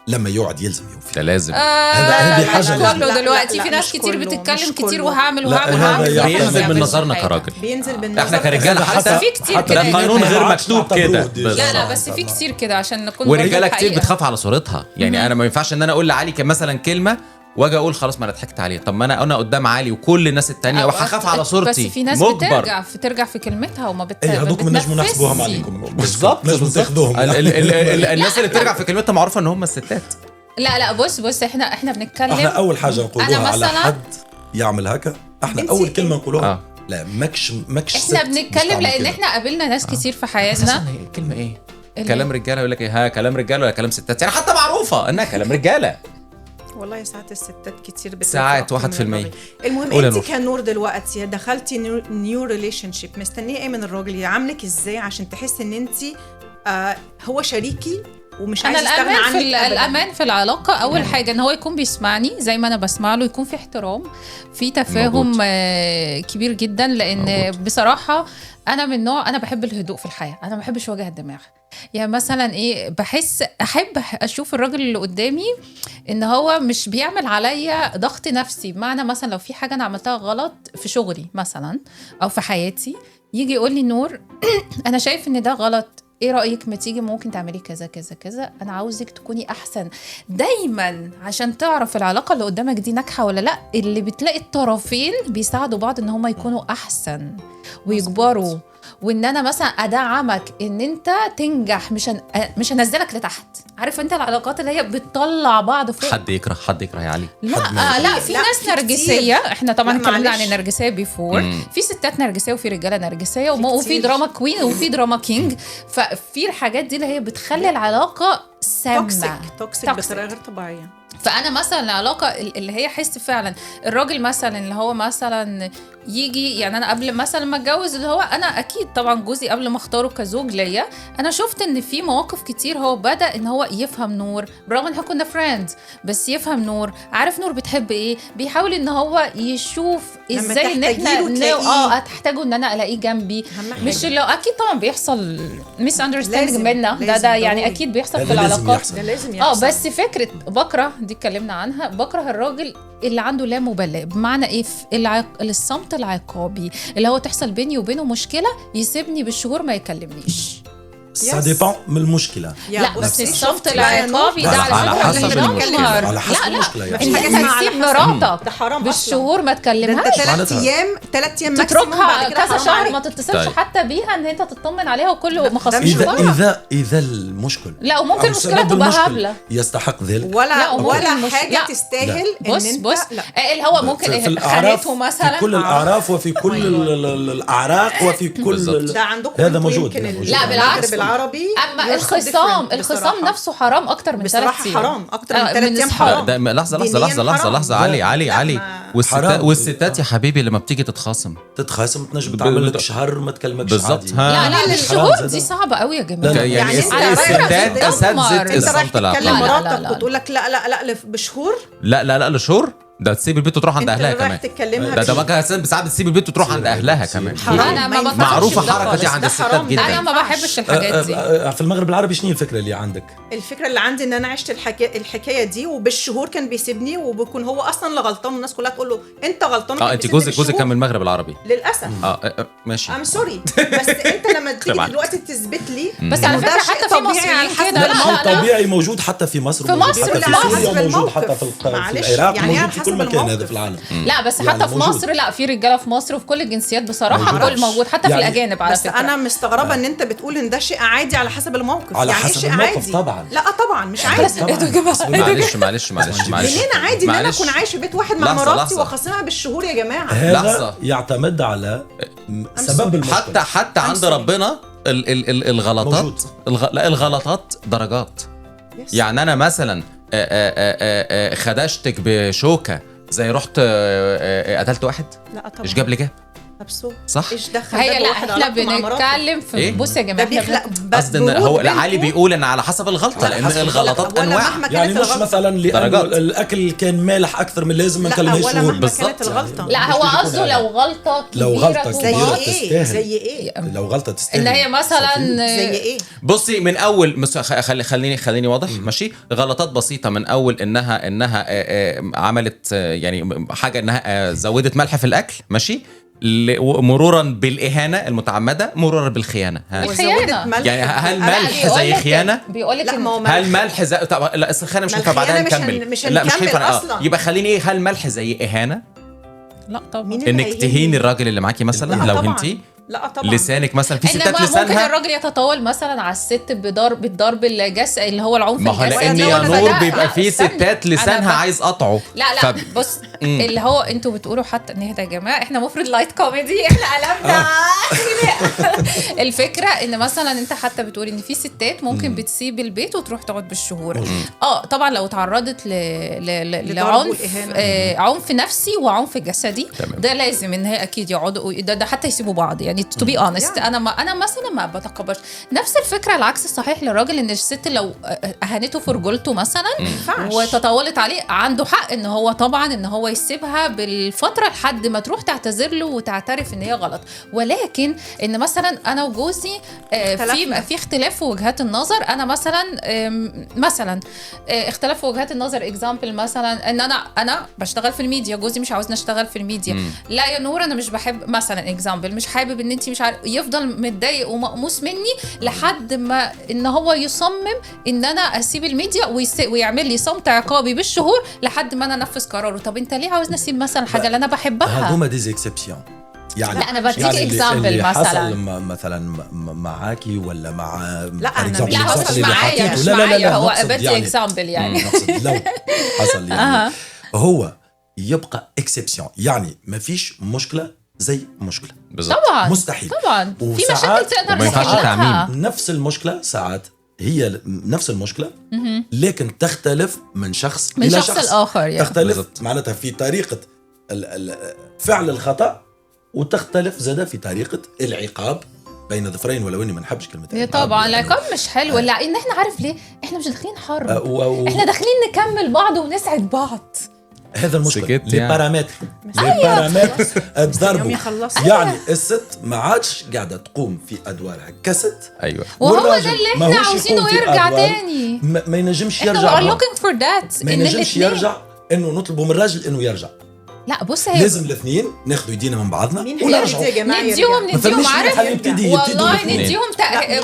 لما يقعد يلزم يوفي.
ده لازم.
هذه حاجة
كله
لا،
دلوقتي
لا،
في ناس
مش
كتير
كله،
بتتكلم
مش
كتير
كله.
وهعمل
لا،
وهعمل
هذا
وهعمل
يعتمد
وهعمل،
بينزل
ما
من
بيعملش
نظرنا
حاجة.
كراجل.
بينزل
احنا
بالنظر.
كرجاله
بس
حتى
في كتير
ده
كده.
قانون غير
ما
مكتوب
تعتبروه
كده.
دي.
بس.
لا بس في كتير كده عشان نكون
ورجاله
برضه
كتير
الحقيقة.
بتخاف على صورتها. يعني انا ما ينفعش ان انا اقول لعلي مثلا كلمه واجي اقول خلاص ما انا ضحكت عليه. طب ما انا قدام علي وكل الناس التانية وهخاف على صورتي.
بس في ناس
مجبر.
بترجع في كلمتها وما
اي هذوك ما نجموا نحسبوهم
بتنفذش.
عليكم.
بالظبط
نجموا
بالظبط.
تاخذوهم.
الناس اللي بترجع في كلمتها معروفه ان هم الستات.
لا بص احنا بنتكلم.
احنا اول حاجه نقولوها
أنا
على
مثلاً-
حد يعمل هكا، احنا اول كلمه نقولوها لا ماكش ست
احنا
مش
بنتكلم
تعمل
لان
كده.
احنا قابلنا ناس كتير في حياتنا.
اساسا هي الكلمه ايه؟ كلام رجاله يقول لك ايه؟ ها كلام رجاله ولا كلام ستات؟ يعني حتى معروفه انها كلام رجاله.
والله ساعات الستات كتير
ساعات 1%.
المهم
قول يا
انت
نور.
كنور دلوقتي دخلتي نيو ريليشن شيب، مستنيه ايه من الراجل؟ يعاملك ازاي عشان تحسي ان انت هو شريكي ومش
انا
عايز يستغنى
الامان
عنك
في
أبداً؟
الامان في العلاقه اول حاجه ان هو يكون بيسمعني زي ما انا بسمع له، يكون في احترام، في تفاهم
موجود.
كبير جدا. لان
موجود.
بصراحه انا من نوع انا بحب الهدوء في الحياه، انا ما بحبش وجع الدماغ. يعني مثلا ايه، احب اشوف الراجل اللي قدامي ان هو مش بيعمل عليا ضغط نفسي. بمعنى مثلا لو في حاجه انا عملتها غلط في شغلي مثلا او في حياتي، يجي يقول لي نور انا شايف ان ده غلط، ايه رأيك ما تيجي ممكن تعملي كذا كذا كذا، انا عاوزك تكوني احسن دايما عشان تعرف العلاقة اللي قدامك دي ناجحة ولا لا. اللي بتلاقي الطرفين بيساعدوا بعض ان هما يكونوا احسن ويكبروا، وان انا مثلا ادعمك ان انت تنجح، مش هنزلك لتحت. عارف انت العلاقات اللي هي بتطلع بعض فوق.
حد يكره يعلي.
لا في
لا،
ناس
في
نرجسيه.
كتير.
احنا طبعا
لا،
اتكلمنا عن
معلش.
النرجسيه بيفور. في ستات نرجسيه وفي رجاله نرجسيه وفي
كتير.
دراما كوين وفي دراما كينج. ففي الحاجات دي اللي هي بتخلي العلاقه سامه
توكسيك بطريقه غير طبيعيه.
فانا مثلا العلاقه اللي هي حس فعلا الراجل مثلا اللي هو مثلا يجي، يعني انا قبل مثلا ما اتجوز اللي هو انا اكيد طبعا جوزي قبل ما اختاره كزوج ليا، انا شفت ان في مواقف كتير هو بدا ان هو يفهم نور، برغم ان احنا كنا فريندز بس يفهم نور، عارف نور بتحب ايه، بيحاول ان هو يشوف
لما
ازاي ان احنا
تحتاجيله تلاقيه.
هتحتاجه ان انا الاقيه جنبي.
أهم
مش
حاجة.
اللي اكيد طبعا بيحصل ميس اندرستاندينج
لازم-
منا، ده
لازم
يعني
ضروري.
اكيد بيحصل
هذا
في
لازم
العلاقات.
يحصل.
ده لازم يحصل.
بس فكره بكره دي اتكلمنا عنها، بكره الراجل اللي عنده لا مبالاه. بمعنى ايه؟ الصمت العقابي اللي هو تحصل بيني وبينه مشكله يسيبني بالشهور ما يكلمنيش.
سا ديبون من المشكله.
لا بس الصمت العقابي ده على
حسب المشكلة.
على حسب المشكله
انت هتسيب مراتك
ده حرام
بالشهور ما تكلمهاش،
3 ايام
تتركها كذا شهر ما تتصلش حتى بيها ان انت تطمن عليها وكل ما خصمش
اذا المشكل
لا وممكن المشكله تبقى هبله
يستحق ذلك
ولا حاجه تستاهل ان انت
بص اللي هو ممكن خانته مثلا
في كل الاعراف وفي كل الاعراق وفي كل
ده عندكم
هذا موجود.
لا بالعكس
بالعربي
اما الخصام نفسه حرام اكتر من 3 ايام
حرام اكتر من 3 ايام حرام.
لحظه علي والستات يا حبيبي لما بتيجي تتخاصم
تنجم تعمل لك شهر ما تكلمكش
بالظبط.
لا الشهور دي صعبه قوي يا جماعه.
يعني الستات اساتذه الصمت
تكلم مراتك وتقول لك لا بشهور
لا لشهور ده تسيب البيت وتروح عند اهلها كمان. ده ما كان ساعات بتسيب البيت وتروح عند اهلها كمان.
انا ما
معروفه الحركه دي عند الستات جدا.
انا ما بحبش الحاجات دي.
في المغرب العربي شنو الفكره اللي عندك؟
الفكره اللي عندي ان انا عشت الحكايه دي وبالشهور كان بيسيبني وبيكون هو اصلا اللي غلطان والناس كلها تقول له انت غلطان.
انت جوزك كان من المغرب العربي
للاسف.
ماشي
ام سوري بس انت لما تيجي دلوقتي تثبت لي
بس على فكره حتى في مصريين كده
لا طبيعي موجود حتى في مصر
في مصر
حتى في سوريا موجود حتى في العراق موجود في كل مكان هذا في العالم.
لا بس حتى في مصر لا في رجاله في مصر وفي كل الجنسيات بصراحه كل موجود حتى في الاجانب على فكره.
بس انا مستغربه ان انت بتقول ان ده شيء عادي على حسب الموقف.
على حسب
شيء
الموقف
عادي
طبعا.
لا طبعا مش عادي.
معلش
منين عادي ان انا اكون عايش في بيت واحد مع مراتي وخاصمها بالشهور يا جماعه؟
هذا يعتمد على سبب المشكله.
حتى عند ربنا الغلطات لا الغلطات درجات. يعني انا مثلا خدشتك بشوكه زي رحت قتلت واحد.
لا طبعا
ايش جاب لي صح
ايش دخل
هي لا احنا بنتكلم في إيه؟ بص يا جماعه
قصدي ان هو علي بيقول ان على حسب الغلطه لان الغلطات انواع.
يعني مش مثلا لان الاكل كان مالح اكثر من لازم ما نكلمهاش شهور
بالظبط.
لا هو قصده لو غلطه
كبيره
تستاهل. زي ايه
لو غلطه تستاهل
ان هي مثلا
زي ايه.
بصي من اول خليني واضح ماشي. غلطات بسيطه من اول انها عملت يعني حاجه انها زودت ملح في الاكل ماشي مرورا بالاهانه المتعمده مرورا بالخيانه. يعني هل ملح زي خيانه؟
بيقولك
هل ملح زي لا الخيانه مش هينفع بعدها نكمل. لا مش هينفع يبقى خليني ايه. هل ملح زي اهانه؟
لا طبعا.
انك تهيني الراجل اللي معاكي مثلا لو هنتي
لا طبعا
لسانك مثلا في ستات لسانها
ممكن الراجل يتطاول مثلا على الست بالضرب الجسدي اللي هو العنف
الجسدي. ما هو لان يا نور بيبقى في ستات لسانها عايز قطعه.
لا بص اللي هو انتوا بتقولوا حتى ان ده يا جماعه احنا مفروض لايت كوميدي احنا قلبنا الفكره ان مثلا انت حتى بتقول ان في ستات ممكن بتسيب البيت وتروح تقعد بالشهور. طبعا لو تعرضت لعنف عنف نفسي وعنف جسدي ده لازم ان هي اكيد يقعدوا ده حتى يسيبوا بعض يعني to be honest. انا مثلا ما بتقبلش نفس الفكره العكس الصحيح للراجل ان الست لو اهانته في رجولته مثلا وتطاولت عليه عنده حق ان هو طبعا ان هو يسيبها بالفتره لحد ما تروح تعتذر له وتعترف ان هي غلط. ولكن ان مثلا انا وجوزي في اختلاف في وجهات النظر. انا مثلا اختلاف في وجهات النظر اكزامبل مثلا ان انا بشتغل في الميديا جوزي مش عاوزني اشتغل في الميديا. لا يا نور انا مش بحب مثلا اكزامبل مش حابب ان انت مش عارف يفضل متضايق ومقموس مني لحد ما ان هو يصمم ان انا اسيب الميديا ويعمل لي صمت عقابي بالشهور لحد ما انا انفذ قراره. طب انت ليه عاوزني اسيب مثلا حاجه اللي انا بحبها؟
هما دي اكسبسيون يعني.
لا انا بديك اكزامبل
مثلا معاكي ولا مع
لا مش معايا هو بدي اكزامبل يعني
لو حصل يعني هو يبقى اكسبسيون يعني ما فيش مشكله زي مشكله
طبعا
مستحيل
طبعا في مشاكل تقدر
تحلها.
نفس المشكله ساعات هي نفس المشكله لكن تختلف من شخص الى شخص
الاخر يعني.
تختلف معناتها في طريقه فعل الخطا وتختلف زاده في طريقه العقاب بين ظفرين. ولو اني ما نحبش كلمه
طبعا العقاب مش حلو. لا ان احنا عارف ليه احنا مش داخلين حرب احنا داخلين نكمل بعض ونسعد بعض.
هذا المشكل لي بارامتر الضرب يعني الست ما عادش قاعده تقوم في ادوارها كست.
ايوه
وهو ده اللي احنا عاوزينه يرجع تاني.
ما ينجمش يرجع
looking for that
ما ينجمش يرجع انه نطلبوا من الراجل انه يرجع
لا بص هي
لازم الاثنين ناخذوا يدينا من بعضنا
مين
ونرجعوا.
هيبتدي يا جماعه؟
نديهم عارف والله
الاثنين.
نديهم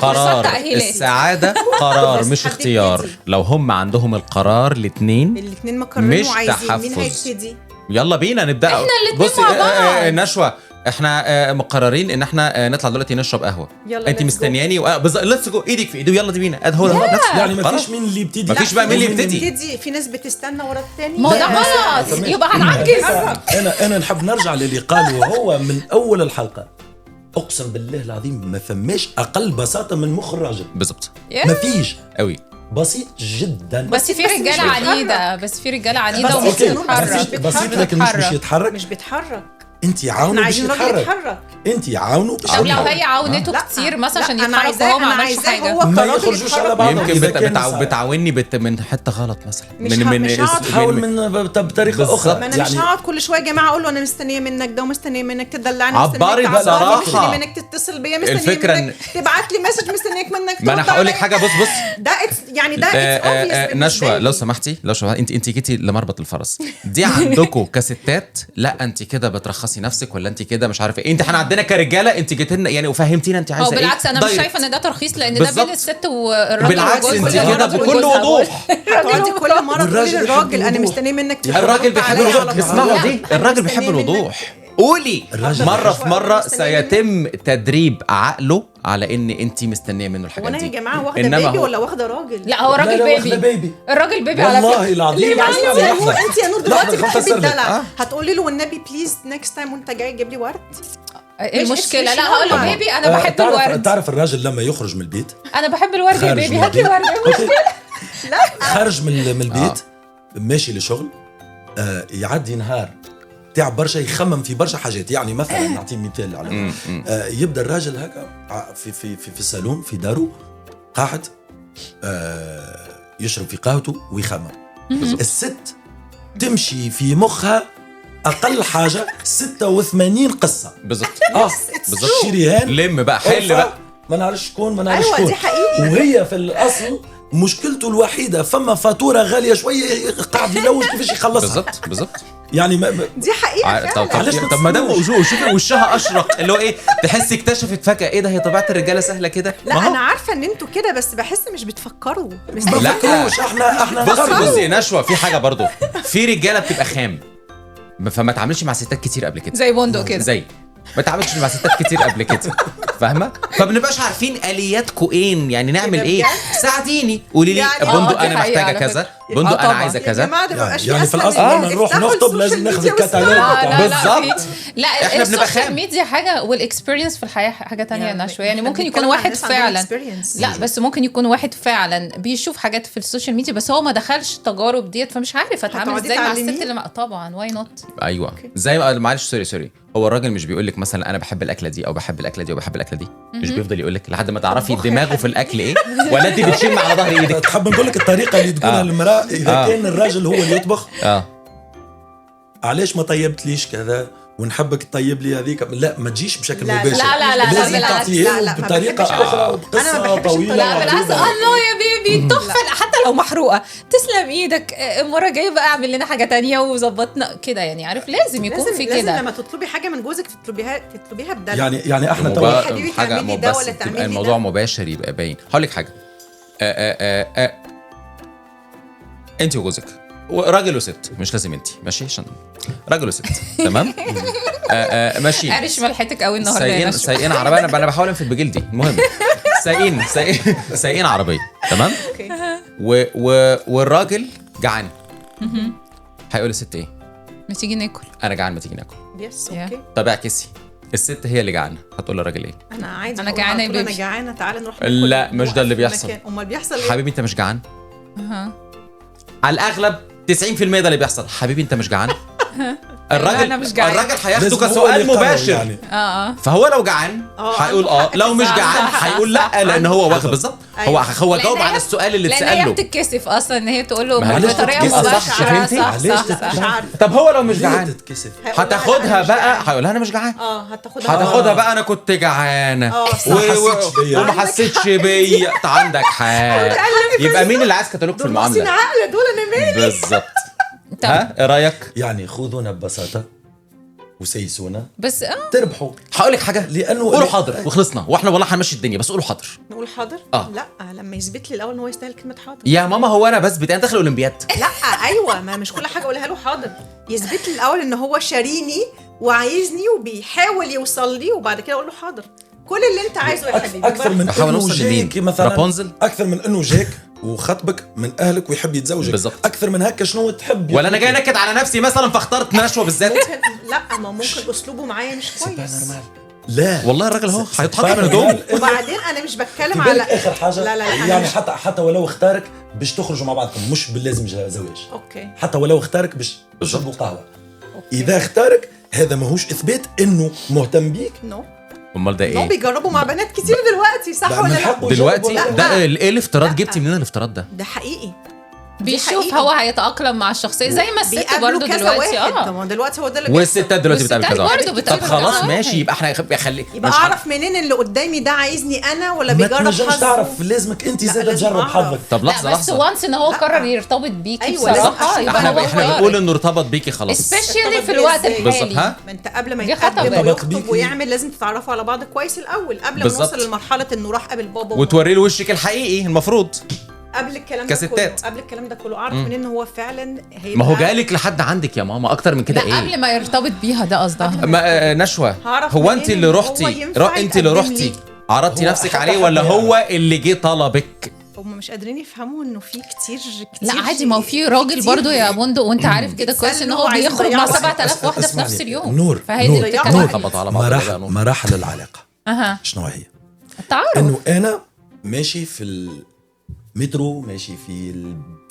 فرصات
قرار
تأهيلات.
السعادة قرار
بس
مش
حد
اختيار.
يبتدي.
لو هم عندهم القرار الاثنين
الاثنين مقررين
مش
وعايزين، مين
تحفظ.
هيبتدي؟
يلا بينا نبدا.
إحنا الاتنين
بصي
مع بعض.
نشوى احنا مقررين ان احنا نطلع دلوقتي نشرب قهوه.
يلا
انت
let's go.
مستنياني ليتس جو، ايدك في ايدي ويلا بينا. هو
يعني ما
خلاص.
فيش مين اللي يبتدي.
مفيش بقى مين اللي يبتدي.
في ناس بتستنى ورا الثاني.
ما هو ده غلط، يبقى هنعجز.
انا نحب نرجع للي قاله هو من اول الحلقه. اقسم بالله العظيم ما فماش اقل بساطه من مخ الراجل.
بالظبط
ما فيش،
قوي.
بسيط جدا.
بس في رجاله عنيده، بس في رجاله عنيده
بس
ومش
أوكي،
بتتحرك.
بسيط لكن مش يتحرك.
مش بيتحرك.
انت عاونوا
احنا
باش
عايزين راجل
يتحرك.
يتحرك.
انت عاونوا باش
طب لو
يتحرك.
هي عاونته
لا.
كتير مثلا عشان
لا، أنا
يتحرك
عايزاه-
وهو ما
أنا
عملش
عايزاه
حاجه.
هو
ما
كراجل
يخرجوش
يتحرك.
على بعضهم.
يمكن
إذا كان
بتعاوني من حته غلط مثلا.
مش هقعد
تحاول بطريقه اخرى.
ما انا مش هقعد كل شويه يا جماعه اقول له انا مستنيه منك ده ومستنيه منك تدلعني،
عبري
مستنيك تعبرني،
بصراحة.
مستنيه منك تتصل بيا، مستنيه
الفكرة
منك تبعت لي مسج، مستنيك منك
ما انا
ترد
هقول لك
عليا.
حاجه. بص
ده يعني ده it's obvious بالنسبة
نشوى
لي.
لو سمحتي انت جيتي لمربط الفرس دي عندكم كستات. لا انت كده بترخصي نفسك، ولا انت كده مش عارفه ايه. انت احنا عندنا كرجاله انت جيت لنا يعني وفهمتينا انت
او
عايزه ايه.
بالعكس انا مش
دايركت.
شايفه ان ده ترخيص، لان ده
بالظبط.
بين الست والراجل.
بالعكس
والجوز
انت
والراجل
كده
والجوز.
بكل وضوح.
هتقعدي كل مره تقولي
والراجل
للراجل
يحب
انا
الوضوح.
مستنيه منك
الراجل بيحب
عليا
الوضوح.
على طول.
اسمعوا
لا،
دي،
أنا
الراجل بيحب
مستنية منك.
الوضوح. قولي
الراجل
مره
بيحب
في مره
مستنية
سيتم تدريب عقله على ان انت مستنيه منه الحاجات
وانا
دي.
يا جماعه واخده
إنما
بيبي
هو-
ولا واخده راجل؟
لا هو راجل
لا، واخدة
بيبي.
بيبي.
الراجل بيبي على
والله
فكره.
العظيم.
ليه
يعني
معايا؟
انت يا نور دلوقتي
لحظة،
بتحبي
خلص
الدلع،
آه.
هتقولي له والنبي بليز نيكست تايم وانت جاي جيب لي ورد.
المشكله
مش
لا هقول له
normal.
بيبي انا بحب الورد.
تعرف الراجل لما يخرج من البيت
انا بحب الورد يا
خارج
بيبي،
من
هات لي
البيت.
ورد.
أوكي. خارج من البيت ماشي لشغل، يعدي نهار تعب برشا، يخمم في برشا حاجات. يعني مثلا نعطي مثال على يبدا الراجل هكا في الصالون في داره قاعد يشرب في قهوته ويخمم. الست تمشي في مخها اقل حاجه 86 قصه.
بالظبط.
بالظبط. شريهان
لم بقى، حل بقى.
ما نعرفش شكون، ما نعرفش
أيوة،
شكون.
دي حقيقي.
وهي في الاصل مشكلته الوحيده فما فاتوره غاليه شويه قاعد يلوج كيفاش يخلصها.
بالظبط.
يعني
دي حقيقه فعلا.
علاش
طب ما ده
تتصدموش؟
شوفي وشها اشرق اللي هو ايه، تحسي اكتشفت فجاه ايه ده، هي طبيعه الرجاله سهله كده.
لا
ما هو-
انا عارفه ان انتوا كده، بس بحس مش بتفكروا.
ما
لا.
فكروش. احنا
بصي
نقرر.
يا نشوى، في حاجه برضو، في رجاله بتبقى خام، فما تعملش مع ستات كتير قبل كده.
زي بندق كده.
زي ما تعملش مع ستات كتير قبل كده، فاهمه؟ فبنبقاش عارفين الياتكم ايه، يعني نعمل ايه. ساعديني، قولي لي
يعني
بندق
دي
انا
حقيقة
محتاجه
على
كذا،
فكرة.
بندق انا
طبعاً.
عايزه
يا
كذا.
جماعه ده مبقاش
يعني في الأصل لما نروح نخطب لازم ناخذ الكتالوج.
لا
بالظبط.
لا
إحنا بنبقى
السوشيال
خام.
ميديا حاجه والاكسبيرينس في الحياه حاجه تانية يا نشوى. يعني ممكن يكون
بنتكلم عن
واحد
ناس عندهم
فعلا
experience.
لا بس ممكن يكون واحد فعلا بيشوف حاجات في السوشيال ميديا، بس هو ما دخلش التجارب ديت، فمش عارف اتعامل
هتقعدي
ازاي مع
تعلميه؟
الست اللي طبعا واي نوت.
ايوه زي ما معلش سوري هو الراجل مش بيقول لك مثلا انا بحب الاكله دي او بحب الاكله دي او بحب الاكله دي، مش بيفضل يقول لك لحد ما تعرفي
طبخي
دماغه في الاكل ايه، ولا انت بتشم على ظهر ايدك.
تحب نقول لك الطريقه اللي تقولها المراه اذا كان الراجل هو اللي يطبخ، علاش ما طيبتليش كذا ونحبك تطيب لي هذيك. لا ما تجيش بشكل
لا،
مباشر.
لا،
لازم
بالعكس.
تعطيه
لا، ما
بطريقه
بحبش
اخرى
أنا
وبقصه
ما بحبش
طويله.
لا بالعكس،
وعجيبة.
الله يا بيبي تحفه، حتى لو محروقه تسلم ايدك، المره الجايه بقى اعمل لنا حاجه تانية وظبطنا كده. يعني عارف لازم يكون في
لازم
كده.
لما تطلبي حاجه من جوزك تطلبيها بدل.
يعني احنا
مبا-
توا
حبيبي
حاجه
تعملي ده
بس
ولا
تبقى
تعملي
الموضوع
ده.
مباشر يبقى باين. هقول لك حاجه، انت وجوزك راجل وست، مش لازم انت ماشي عشان راجل وست تمام. ماشي
قارش ملحتك قوي النهارده يا نشوى.
سايقين عربيه، انا بحاول انفد بجلدي. المهم سايقين عربيه تمام. والراجل جعان، هيقول للست ايه؟
ما تيجي ناكل.
انا جعان، ما تيجي ناكل.
يس
Yeah.
اوكي.
طب اعكسي، الست هي اللي جعانه، هتقول للراجل ايه؟
انا عايزه
أنا
أقول
جعانة يا
على طول
بيبي.
انا جعانه، تعالى نروح
لا،
ناكل.
مش ده اللي
نوقف في
بيحصل.
مكان. امال بيحصل ايه؟
حبيبي انت مش جعان؟
اها
على الاغلب 90% ده اللي بيحصل. حبيبي انت مش جعان؟
أنا مش جعان.
الراجل هياخده
لازم هو
كسؤال
اللي يقرر
مباشر
يعني.
فهو لو جعان هيقول
عنده حق.
لو مش
صح،
جعان
صح،
هيقول
صح،
لا، لان هو واخد بالظبط.
أيوة.
هو
لأن
جاوب
هي-
على السؤال اللي
لان هي
اتسال له.
بتتكسف اصلا ان هي تقول له
معلش
بطريقه
تتكسف.
مباشره.
صح، فهمتي؟
صح
علاش
صح
تتكسف؟
مش
صح.
عارفه.
طب هو لو مش
ليه
جعان
تتكسف؟
هتاخدها بقى، هيقول لها انا مش جعان. هتاخدها بقى انا كنت جعانه
صح.
ما حسيتش بيا.
وما حسيتش بيا. عندك حق. يبقى مين اللي عايز كتالوج في
دول ناقصين
المعامله؟
عقل دول، انا مالي.
بالظبط. ها ايه رايك؟
يعني خذونا ببساطه وسيسونا
بس
تربحوا.
هقول لك حاجه،
لانه
قولوا حاضر وخلصنا، واحنا والله هنمشي الدنيا، بس قولوا حاضر.
نقول حاضر؟ لا لما يثبت لي الاول ان هو يستاهل كلمه حاضر.
يا ماما هو انا بثبت انا داخل اولمبياد؟
لا ايوه، ما مش كل حاجه اقولها له حاضر، يثبت لي الاول ان هو شاريني وعايزني وبيحاول يوصل لي، وبعد كده اقول له حاضر كل اللي انت عايزه يا حبيبي.
اكثر من
احاول
انه
اوصل
جاك
لمين؟
مثلا
رابونزل؟
اكثر من انه جاك وخطبك من اهلك ويحب يتزوجك
بالظبط.
اكثر من هكا شنو تحب؟
ولا انا جاي نكد على نفسي مثلا فاخترت نشوه بالذات؟
ممكن لا، ما ممكن اسلوبه معايا مش كويس.
لا
والله الراجل هو هيتحط من هدومه.
وبعدين انا مش بتكلم
في
على
بالك اخر حاجه،
لا
يعني حتى ولو اختارك باش تخرجوا مع بعضكم، مش باللازم زواج.
اوكي
حتى ولو اختارك باش تشربوا قهوه،
أوكي.
اذا اختارك هذا ماهوش اثبات انه مهتم بيك.
نو
امال ده
هو
ايه
بيجربوا مع بنات كتير دلوقتي، صح
بقى من
ولا لا؟
حقه
دلوقتي؟
يجرب ولا
ده
لا.
ايه الافتراض؟ جبتي منين الافتراض ده؟
ده حقيقي،
بيشوف
حقيقي.
هو هيتأقلم مع الشخصية زي ما الست
بيقابلوا
برضه
كذا
دلوقتي
واحد. طب ما دلوقتي هو ده اللي
والستات دلوقتي بتقابل كذا
والستات
واحد.
برضه
طب
بتقابل
خلاص
كذا
ماشي،
واحد.
يبقى احنا خلي
يبقى اعرف منين اللي قدامي ده عايزني انا ولا
ما
بيجرب
تنجمش
حظه؟
تعرف، لازمك انت
لا،
زاده
لازم
تجرب
أعرف.
حظك.
طب
لا
لحظه
بس
لحظه،
وانس ان هو قرر يرتبط بيكي
أيوة، لازم
بصراحة يبقى
احنا
هو
بنقول انه ارتبط بيكي خلاص.
سبيشالي في الوقت
بالظبط.
الحالي.
ها
ما انت قبل ما
دي
يتقدم
خطبة.
ويخطب
بيكي.
ويعمل لازم تتعرفوا على بعض كويس الاول قبل ما
بالظبط.
نوصل لمرحله انه راح قابل بابا
وتوري له وشك الحقيقي المفروض.
قبل الكلام ده
كستات.
كله، قبل الكلام ده كله اعرف منين هو فعلا هيبقى.
ما هو جالك لحد عندك يا ماما، اكتر من كده
لا
ايه؟
قبل ما يرتبط بيها ده قصدها.
ما نشوة،
هعرف
هو
منين
انت اللي
إن هو
رحتي
ينفع
انت اللي
يتقدم
رحتي
لي؟
عرضتي
هو
نفسك
حتى
عليه
حد
ولا
يعرف.
هو اللي جه طلبك؟
هم مش قادرين يفهموا انه في كتير
لا عادي، ما هو في راجل برضه يا بندق وانت عارف كده كويس ان هو
عايز
بيخرج
يضيع
مع
وقت.
7000 واحده في
اسمعني،
نفس اليوم.
نور،
فهي
نور،
دي
نور.
الفكره.
خبط على بعض ولا بقى نور؟
مراحل العلاقه
اها
شنو هي؟
التعارف.
انه انا ماشي في المترو، ماشي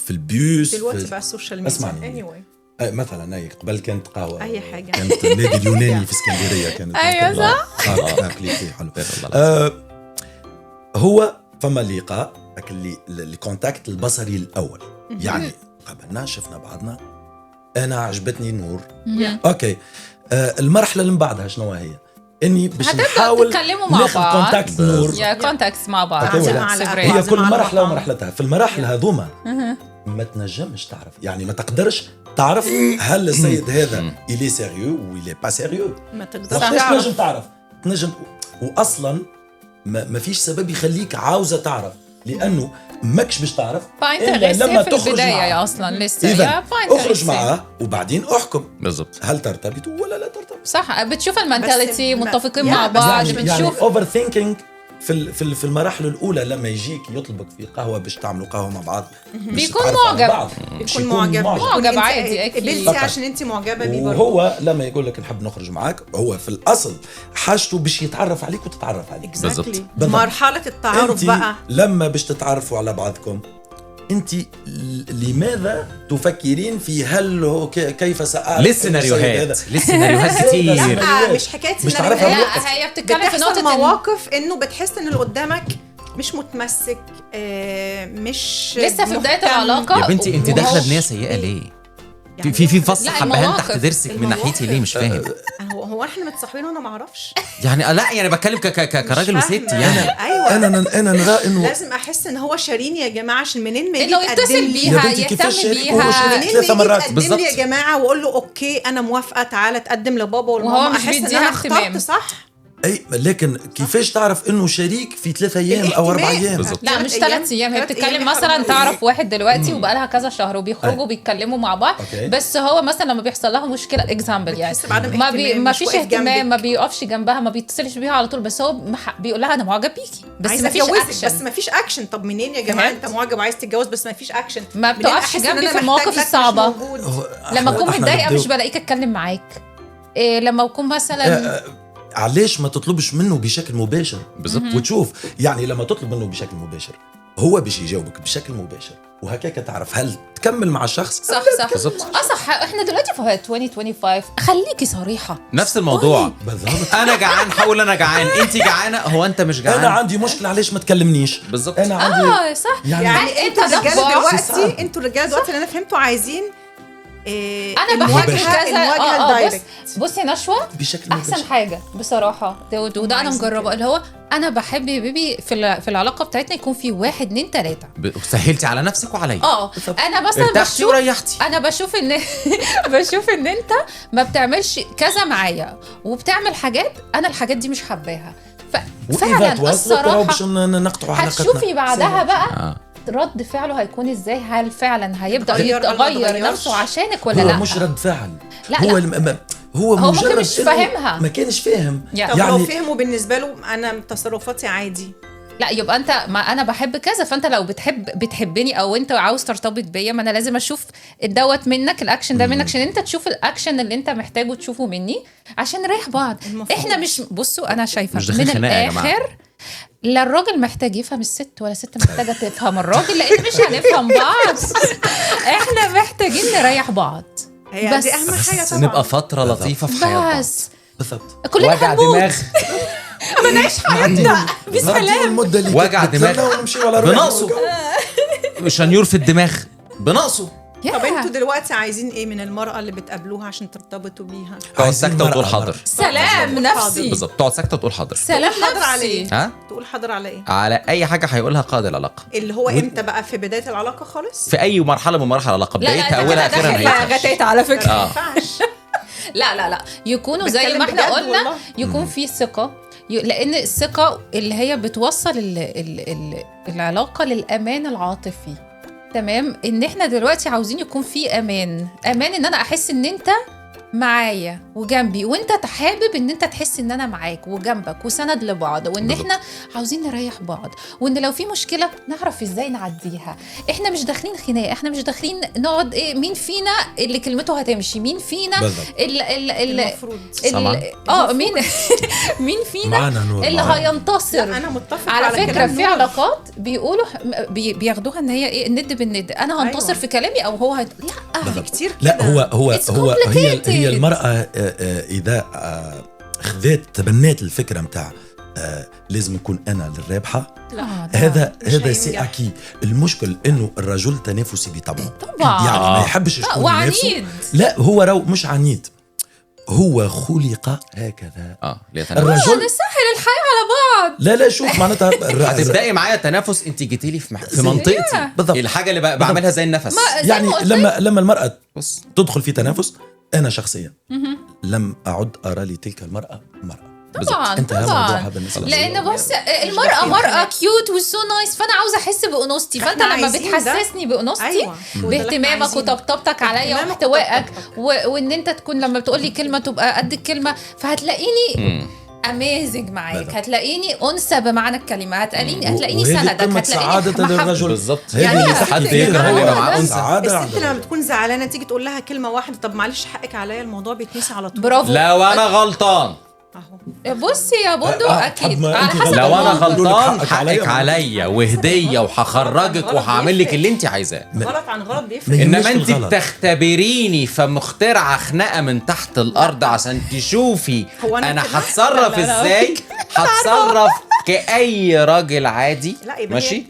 في البيوس،
دلوقتي
في
بقى السوشيال ميديا
اسمعني.
anyway.
مثلا هي قبل كانت قهوه،
أي حاجة.
كانت النادي اليوناني في اسكندريه، كانت
أيوة
صح. حلو. هو فما لقاء اللي الكونتاكت البصري الاول، يعني قابلنا شفنا بعضنا، انا عجبتني نور، اوكي. المرحله اللي من بعدها شنو هي؟ اني باش
هتبدأ
نحاول
تتكلموا مع
ناخذ
بعض.
كونتاكت نور.
يا كونتاكتس مع بعض.
أوكي، ولا؟
على
Separate.
أكل.
هي كل
على
مرحله
بعض.
ومرحلتها. في المراحل هذوما ما تنجمش تعرف، يعني ما تقدرش تعرف هل السيد هذا إلي سيريو وإلي با سيريو.
ما تقدرش
وقتاش
تعرف.
تنجم تعرف؟ تنجم، واصلا ما فيش سبب يخليك عاوزه تعرف، لانه ماكش باش تعرف الا لما
في
تخرج
البدايه
معاه.
يا اصلا لسه
اذا
يا
اخرج معاه وبعدين احكم
بالظبط.
هل ترتبطوا ولا لا ترتبطوا.
صح، بتشوف المنتاليتي
بس
متفقين
يا
مع
بس
بعض.
يعني
بنشوف
اوفر ثينكينج في المراحل الاولى، لما يجيك يطلبك في قهوه باش تعملوا قهوه مع بعض، باش
بيكون
تتعرفوا على
معجب.
بعض، باش
بيكون
يكون
معجب
معجب عادي، أكيد.
قبلتي
فقط.
عشان انت معجبه بيه برضه.
وهو لما يقول لك نحب نخرج معاك، هو في الاصل حاجته باش يتعرف عليك وتتعرف عليك.
بالظبط.
بالضبط.
مرحله التعارف
انت
بقى
لما باش تتعرفوا على بعضكم، انت لماذا تفكرين في هل هو كيف سأعرف
ليه السيناريوهات؟ ليه السيناريوهات كتير؟
لا مش حكايه
مش
سيناريوهات.
تعرفها
لا هي بتتكلم في
بتحصل
نقطه
مواقف انه بتحس ان اللي قدامك مش متمسك، مش
لسه في بدايه
مهتم.
العلاقه.
يا بنتي انت
وهو-
داخله بنيه سيئه ليه؟
يعني
في فص
لا،
حبهان
المواقف.
تحت ضرسك من ناحيتي ليه؟ مش فاهم.
هو احنا متصاحبين وانا ما اعرفش.
يعني لا يعني بتكلم كراجل
مش
وست
فاهمة.
يعني.
ايوه
انا نرى انه
لازم احس ان هو شاريني يا جماعه، عشان منين ما يجي
انه
يتقدم
يتصل
لي،
بيها
بنتي كيفاش
يهتم
شارك وهو
بيها.
شارك؟
منين
3
ما يجي
مرات.
يتقدم
بالظبط.
لي يا جماعه واقول له اوكي انا موافقه تعالى تقدم لبابا
وهو
والماما،
مش
احس ان
بيديها
انا
اهتمام.
اخترت صح.
اي، لكن كيفاش تعرف انه شريك في 3 ايام او 4
الاهتمام.
ايام؟
بالظبط.
لا مش 3 ايام، هي
3
بتتكلم
أيام
مثلا
يحرموا.
تعرف واحد دلوقتي وبقى لها كذا شهر وبيخرجوا
أي.
بيتكلموا مع بعض.
أوكي.
بس هو مثلا لما بيحصل لها مشكله اكزامبل يعني
بتحس بعدم
ما
اهتمام،
ما
مش
فيش
واقف
اهتمام،
جنبك.
ما بيقفش جنبها، ما بيتصلش بيها على طول، بس هو بيقول لها انا معجب بيكي بس
عايزه
ما فيش
اتجوزك
اكشن.
بس ما فيش اكشن. طب منين يا جماعه
فهمت؟
انت معجب وعايز تتجوز بس ما فيش اكشن؟
ما
منين
بتقفش
أحس إن
جنبي
أنا
في المواقف
محتاج لك مش
الصعبة.
موجود؟
لما اكون
إحنا
متضايقه
نبدأ-
مش بلاقيك اتكلم معاك. إيه لما اكون مثلا
علاش ما تطلبش منه بشكل مباشر؟
بالظبط.
وتشوف يعني لما تطلب منه بشكل مباشر هو باش يجاوبك بشكل مباشر، وهكاك تعرف هل تكمل مع الشخص.
صح صح
بالظبط.
صح. احنا دلوقتي في 2025 خليكي صريحه.
نفس الموضوع.
بالضبط.
انا جعان حاول انا جعان، انت جعانه هو انت مش جعان.
انا عندي مشكله، علاش ما تكلمنيش؟
بالظبط.
انا عندي
صح
يعني
يعني
انت
انتوا الرجاله
ضبع.
دلوقتي، انتوا الرجاله دلوقتي اللي انا فهمته عايزين
انا بحب كذا
المواجهه
بص يا نشوى
بشكل
احسن حاجه بصراحه وده انا مجربه اللي هو انا بحب يا بيبي في العلاقه بتاعتنا يكون في 1 2 3
سهلتي على نفسك وعليا.
انا مثلا
ارتحتي وريحتي.
انا بشوف ان انت ما بتعملش كذا معايا وبتعمل حاجات انا الحاجات دي مش حباها ففعلا الصراحه
باش نقطعوا علاقتنا.
هتشوفي بعدها بقى رد فعله هيكون ازاي، هل فعلا هيبدا يتغير نفسه عشانك ولا لا؟
هو مش رد فعل،
لا
هو
لا.
هو مجرد
مش فاهمها،
ما كانش فاهم
يعني لو فهمه بالنسبه له انا تصرفاتي عادي.
لا يبقى انت ما انا بحب كذا، فانت لو بتحبني او انت عاوز ترتبط بيا ما انا لازم اشوف دوت منك، الاكشن ده منك عشان انت تشوف الاكشن اللي انت محتاجه تشوفه مني عشان نريح بعض. احنا مش بصوا انا شايفه من الاخر لا الراجل محتاج يفهم الست ولا الست محتاجه تفهم الراجل، لان مش هنفهم بعض. احنا محتاجين نريح بعض،
بس دي اهم حاجه طبعا،
نبقى فتره لطيفه في حياه بعض.
بالضبط.
كلنا
وجع دماغ
ما نعيش حياتنا بسلام.
وجع دماغ بنقصه، شنيور في الدماغ بنقصه.
طب انتوا دلوقتي عايزين ايه من المرأة اللي بتقابلوها عشان ترتبطوا بيها؟
تقعد ساكتة وتقول حاضر.
سلام نفسي.
بالظبط، تقعد ساكتة وتقول حاضر.
سلام
حاضر على ايه؟
ها؟
تقول حاضر على ايه؟
على اي حاجة هيقولها قائد العلاقة.
اللي هو امتى بقى؟ في بداية العلاقة خالص؟
في اي مرحلة من مراحل العلاقة، بدايتها اولها اخرها
هي غتات على فكرة.
ما ينفعش.
لا يكونوا زي ما احنا قلنا، يكون في ثقة، لان الثقة اللي هي بتوصل العلاقة للأمان العاطفي. تمام، ان احنا دلوقتي عاوزين يكون في امان ان انا احس ان انت معايا وجنبي، وانت حابب ان انت تحس ان انا معاك وجنبك وسند لبعض، وان احنا عاوزين نريح بعض، وان لو في مشكله نعرف ازاي نعديها. احنا مش داخلين خناق، احنا مش داخلين نقعد مين فينا اللي كلمته هتمشي، مين فينا
المفروض
مين فينا اللي هينتصر.
انا متفق
على فكره في علاقات بيقولوا بياخدوها ان هي الند بالند، انا هنتصر في كلامي او هو لا
كتير.
لا هو هي المرأة إذا خذت تبنيت الفكرة متاع لازم يكون أنا للرابحة، هذا سي أكيد. المشكل إنه الرجل تنافسي بطبعه، يعني ما يحبش يكون
وعنيد.
لا هو رو مش عنيد، هو خلق هكذا.
الرجل نسهل الحياة على بعض.
لا شوف معناتها
هتبدأي معايا تنافس، انت جيتي لي في منطقتي بالضبط، الحاجة اللي بعملها زي النفس.
يعني لما المرأة تدخل في تنافس، أنا شخصيا لم أعد أرى لتلك المرأة مرأة.
طبعا لان بص المرأة مرأة كيوت وسو نايس، فانا عاوزه احس بانوثتي، فانت لما بتحسسني بانوثتي باهتمامك وطبطبتك عليا واحتوائك وان انت تكون لما بتقولي كلمه تبقى قد الكلمه، فهتلاقيني امازج معاك، هتلاقيني انثى بمعنى الكلمه، هتلاقيني سندك، هتلاقيني
سعاده الرجل
بالظبط.
يعني
حد يكره هو معاه انثى.
الست لما بتكون زعلانه تيجي تقول لها كلمه واحده، طب معلش حقك عليا، الموضوع بيتنسي على طول.
برافو.
لو انا غلطان
بصي يا بندق اكيد على حسب،
لو انا غلطان حقك عليا وهديه وهخرجك وهعمل لك اللي انت عايزاه.
غلط عن غلط بيفرق.
انما انت بتختبريني فمخترعه خناقه من تحت الارض عشان تشوفي انا هتصرف ازاي، هتصرف كأي راجل عادي ماشي.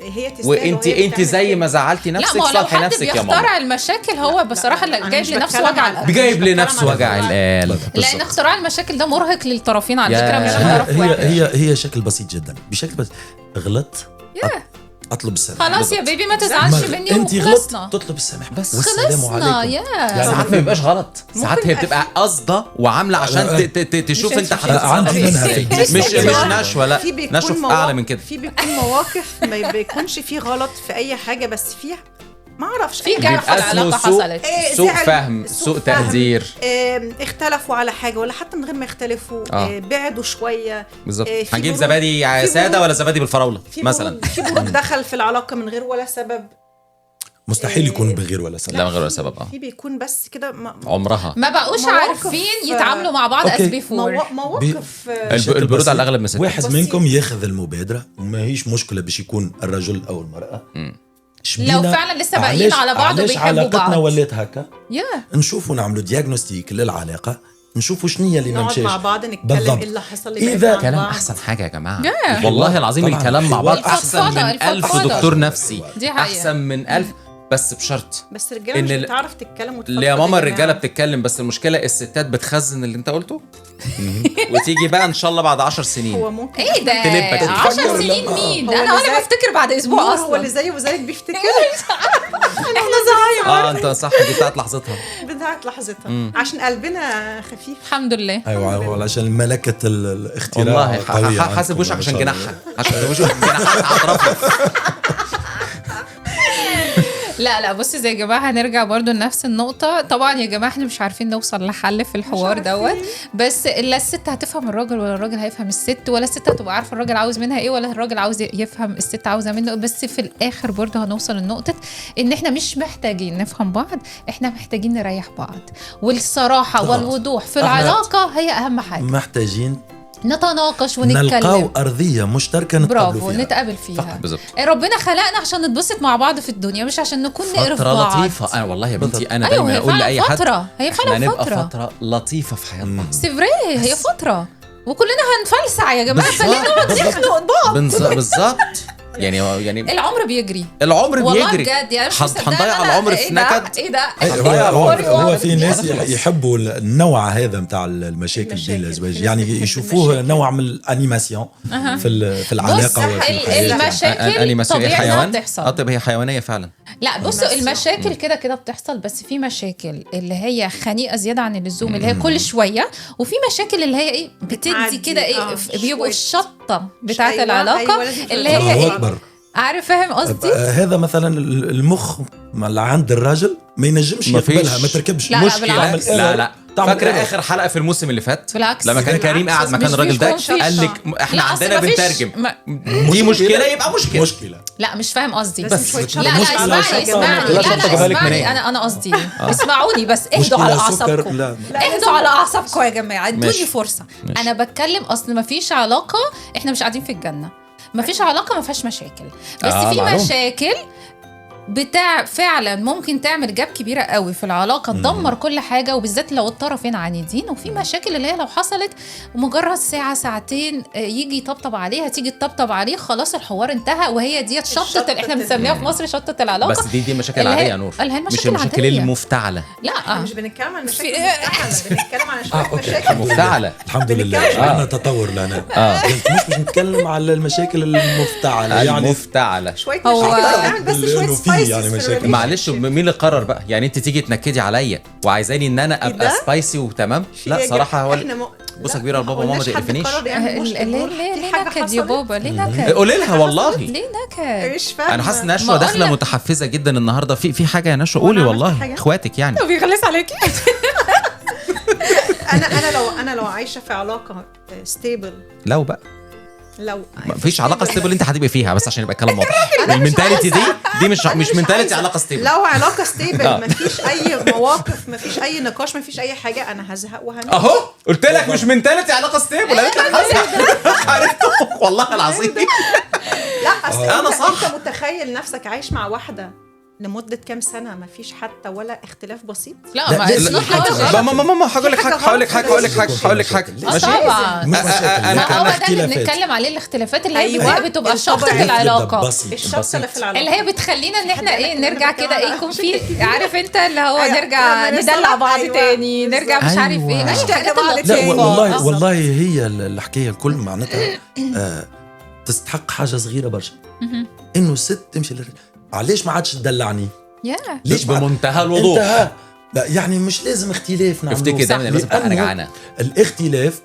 وانت زي ما زعلتي نفسك صالحي نفسك يا ماما.
اختراع المشاكل هو بصراحه اللي جايب لنفسه وجع القلب،
جايب لنفسه وجع القلب،
لان اختراع المشاكل ده مرهق للطرفين على فكره، مش لطرف واحد.
هي شكل بسيط جدا، بشكل بس غلط اطلب السماح.
خلاص يا بيبي ما تزعلش مني،
انت غلط تطلب السماح بس والسلام عليكم.
يعني ساعات ما بيبقاش غلط، ساعات هي بتبقى قاصده وعامله عشان تشوف انت
عندي منها
مش نشوه، لا نشوه اعلى من كده.
في بيكون مواقف ما بيكونش فيه غلط في اي حاجه، بس فيها ما اعرفش
في جرح في العلاقه حصلت،
سوء فهم، سوء تقدير،
اختلفوا على حاجه ولا حتى من غير ما يختلفوا بعدوا شويه
بالظبط. هنجيب زبادي ساده ولا زبادي بالفراوله مثلا،
في برود دخل في العلاقه من غير ولا سبب،
مستحيل يكون بغير ولا سبب.
لا من غير ولا سبب.
في بيكون بس كده
عمرها
ما بقوش عارفين يتعاملوا مع بعض as before.
مواقف
البرود على الاغلب مسك.
واحد منكم ياخذ المبادره، وما هيش مشكله باش يكون الرجل او المراه.
لو فعلا لسه باقيين على بعض وبيحبوا بعض،
علاقتنا ولات هكا نشوفوا نعملوا دياغنوستيك للعلاقه، نشوفوا شنو اللي ما مشاش،
نقعد مع بعض نتكلم ايه اللي حصل،
إذا
كلام احسن حاجه يا جماعه والله العظيم. الكلام مع بعض احسن من 1000 دكتور نفسي، احسن من 1000. بس بشرط
بس الرجاله
إن
مش
ال-
بتعرف تتكلم وتفضفض
يا ماما
جماعة.
الرجاله بتتكلم، بس المشكله الستات بتخزن اللي انت قلته وتيجي بقى ان شاء الله بعد 10 سنين
هو ممكن
ايه ده
تلبك
10
تفكر
سنين
لما-
مين
هو
ده؟ انا
اللي
ولا
زي-
بفتكر بعد اسبوع
هو
اصلا.
اللي زيه وزيك بيفتكر
احنا زهايمر.
انت صح، دي بتاعت لحظتها.
بتاعت لحظتها عشان قلبنا خفيف.
الحمد لله.
ايوه علشان ملكه الاختراع
والله
قوية
حاسب
عندكم
وشك
ما
عشان
شاء الله.
جناحها، عشان وشك جناحها على اطرافها.
لا بصي زي يا جماعه هنرجع برضو لنفس النقطه. طبعا يا جماعه احنا مش عارفين نوصل لحل في الحوار دوت، بس لا الست هتفهم الراجل ولا الراجل هيفهم الست، ولا الست هتبقى عارفه الراجل عاوز منها ايه ولا الراجل عاوز يفهم الست عاوزه منه. بس في الاخر برضو هنوصل لنقطه ان احنا مش محتاجين نفهم بعض، احنا محتاجين نريح بعض. والصراحه والوضوح في العلاقه هي اهم حاجه.
محتاجين
نتناقش
نلقاو
ونتكلم.
أرضية مشتركة نتقابلوا
برافو
فيها.
نتقابل فيها.
بالظبط.
ربنا خلقنا عشان نتبسط مع بعض في الدنيا، مش عشان نكون نقرف
فترة
بعض.
لطيفة. أنا والله يا بنتي أنا
أيوة،
دايما
هي
أقول
فعلا
لأي حد
فترة. هي فعلا
إحنا نبقى
فترة.
فترة لطيفة في حياتنا.
سيفري هي فترة وكلنا هنفلسع يا جماعة،
بالظبط.
خلينا نقعد نخنق بعض.
بالظبط. يعني
العمر بيجري
العمر
والله
بيجري.
بجد يعني مش مصدقة
هنضيع
أنا-
العمر
إيه
في
ده؟
نكد.
ايه ده؟
هو في ناس يحبوا النوع هذا متاع المشاكل بين الازواج، يعني يشوفوه نوع من الانيماسيون في العلاقه وفي الحياه.
المشاكل طبيعي انها
حيوان.
بتحصل.
طب هي حيوانية فعلا.
لا بصوا المشاكل كده بتحصل، بس في مشاكل اللي هي خنيقه زياده عن اللزوم اللي هي كل شويه، وفي مشاكل اللي هي ايه بتدي
بتعدي،
كده ايه بيبقوا
شوية.
الشطه بتاعت
أيوة،
العلاقه
أيوة، لازم
اللي هي
الله
ايه
أكبر.
عارف فاهم قصدي؟
هذا مثلا المخ اللي عند الراجل ما ينجمش
مفيش.
يقبلها، ما تركبش.
لا،
مشكلة.
بالعكس.
لا
تعمل
فاكرة
إيه؟
آخر حلقة في الموسم اللي فات
بالعكس.
لما كان
بالعكس.
كريم قاعد مكان
مش
الراجل ده
فيش
قال لك
لا،
احنا
أصل
عندنا
مفيش-
بنترجم
ما-
دي مشكلة يبقى مشكلة.
لا مش فاهم قصدي.
لازم
بس
شوية
لا
شطة.
لا
مشكلة
اسمعني
شطة.
اسمعني
لا
لا
شطة
لا
بالك منين؟
اسمعني انا قصدي اسمعوني بس اهدوا
مشكلة
على
سكر،
اعصابكم.
لا.
اهدوا على اعصابكم يا جماعه، ادوني
ماشي.
فرصه.
ماشي.
انا بتكلم اصل ما فيش علاقه، احنا مش قاعدين في الجنه، ما فيش علاقه ما فيهاش مشاكل، بس في
معلوم.
مشاكل بتاع فعلا ممكن تعمل جاب كبيره قوي في العلاقه، تدمر كل حاجه، وبالذات لو الطرفين عنيدين. وفي مشاكل اللي هي لو حصلت مجرد ساعه ساعتين يجي يطبطب عليها، تيجي تطبطب عليه، خلاص الحوار انتهى. وهي ديت شطه احنا بنسميها في مصر شطه العلاقه.
بس دي مشاكل
اللي هي-
عادية يا نور،
اللي هي
مش
المشاكل
المشاكل
العادية.
المفتعلة.
لا
مش بنتكلم عن مشاكل
في-
مفتعلة، بنتكلم عن شوية
أوكي.
مشاكل
مفتعلة.
الحمد لله عندنا تطور لنا. مش نتكلم على المشاكل المفتعلة يعني
المفتعلة.
شوية
هو-
مشاكل يعني، بس
إنه
شوية
في
سبايسز
يعني
في
مشاكل.
الريليشن
معلش مين اللي قرر بقى؟ يعني انت تيجي تنكدي عليا وعايزاني ان انا ابقى
ده؟
سبايسي وتمام؟ لا صراحه هو بوسه كبيره لبابا وماما ما تقرفنيش.
ليه نكد يا بابا؟ ليه نكد؟
قولي لها والله.
ليه نكد؟
مش فاهمة.
انا حاسس ان
ما
نشوى
أقول
داخله
لك.
متحفزه جدا النهارده في حاجه يا نشوى. قولي
وأنا عملت
والله
حاجة؟
اخواتك يعني.
بيغلس عليكي.
انا لو عايشة في علاقة ستيبل،
لو بقى
لو
مفيش علاقه ستيبل انت هتبقي فيها، بس عشان يبقى الكلام واضح. المنتاليتي دي مش منتاليتي علاقه ستيبل.
لو علاقة ستيبل مفيش أي مواقف، مفيش أي نقاش، مفيش أي حاجة، أنا هزهق وهنام.
اهو قلت لك مش منتاليتي علاقه ستيبل. قالت لك عرفته والله العظيم.
لا أصل
أنا
أنت
صح.
أنت متخيل نفسك عايش مع واحدة لمدة كام سنة مفيش حتى ولا اختلاف بسيط؟
لا
لا،
ما
لا،
اسلوب
لا،
غلط.
ماما هقول لك حاجه. ماشي.
طبعا
مش مشاكل
أنا-
ما هو ده اللي
اختلافات.
بنتكلم عليه، الاختلافات اللي هي
أيوة.
بتبقى
الطبع
شطة
يبدأ
العلاقة،
بسيط.
الشخص اللي في العلاقة
اللي هي بتخلينا ان احنا
حد
ايه
قالك إن
نرجع
أنا
كده
بتكلم
ايه
على
يكون في
مشاكل.
عارف انت اللي هو
أيوة.
نرجع
لما
ندلع
نصلح.
بعض
أيوة.
تاني، نرجع مش عارف ايه،
أيوة.
ماشي
نحكي
حاجات
بعض
اللطيفة.
تاني.
والله هي الحكايه الكل معناتها تستحق حاجه صغيره برشا، انه الست تمشي علاش ما عادش تدلعني؟
يا
ليش
ما-
بمنتهى الوضوح.
انتهى. لا يعني مش لازم اختلاف نعملوه.
افتكر دايما
صح،
لازم تبقى
لأنه
رجعانة.
الاختلاف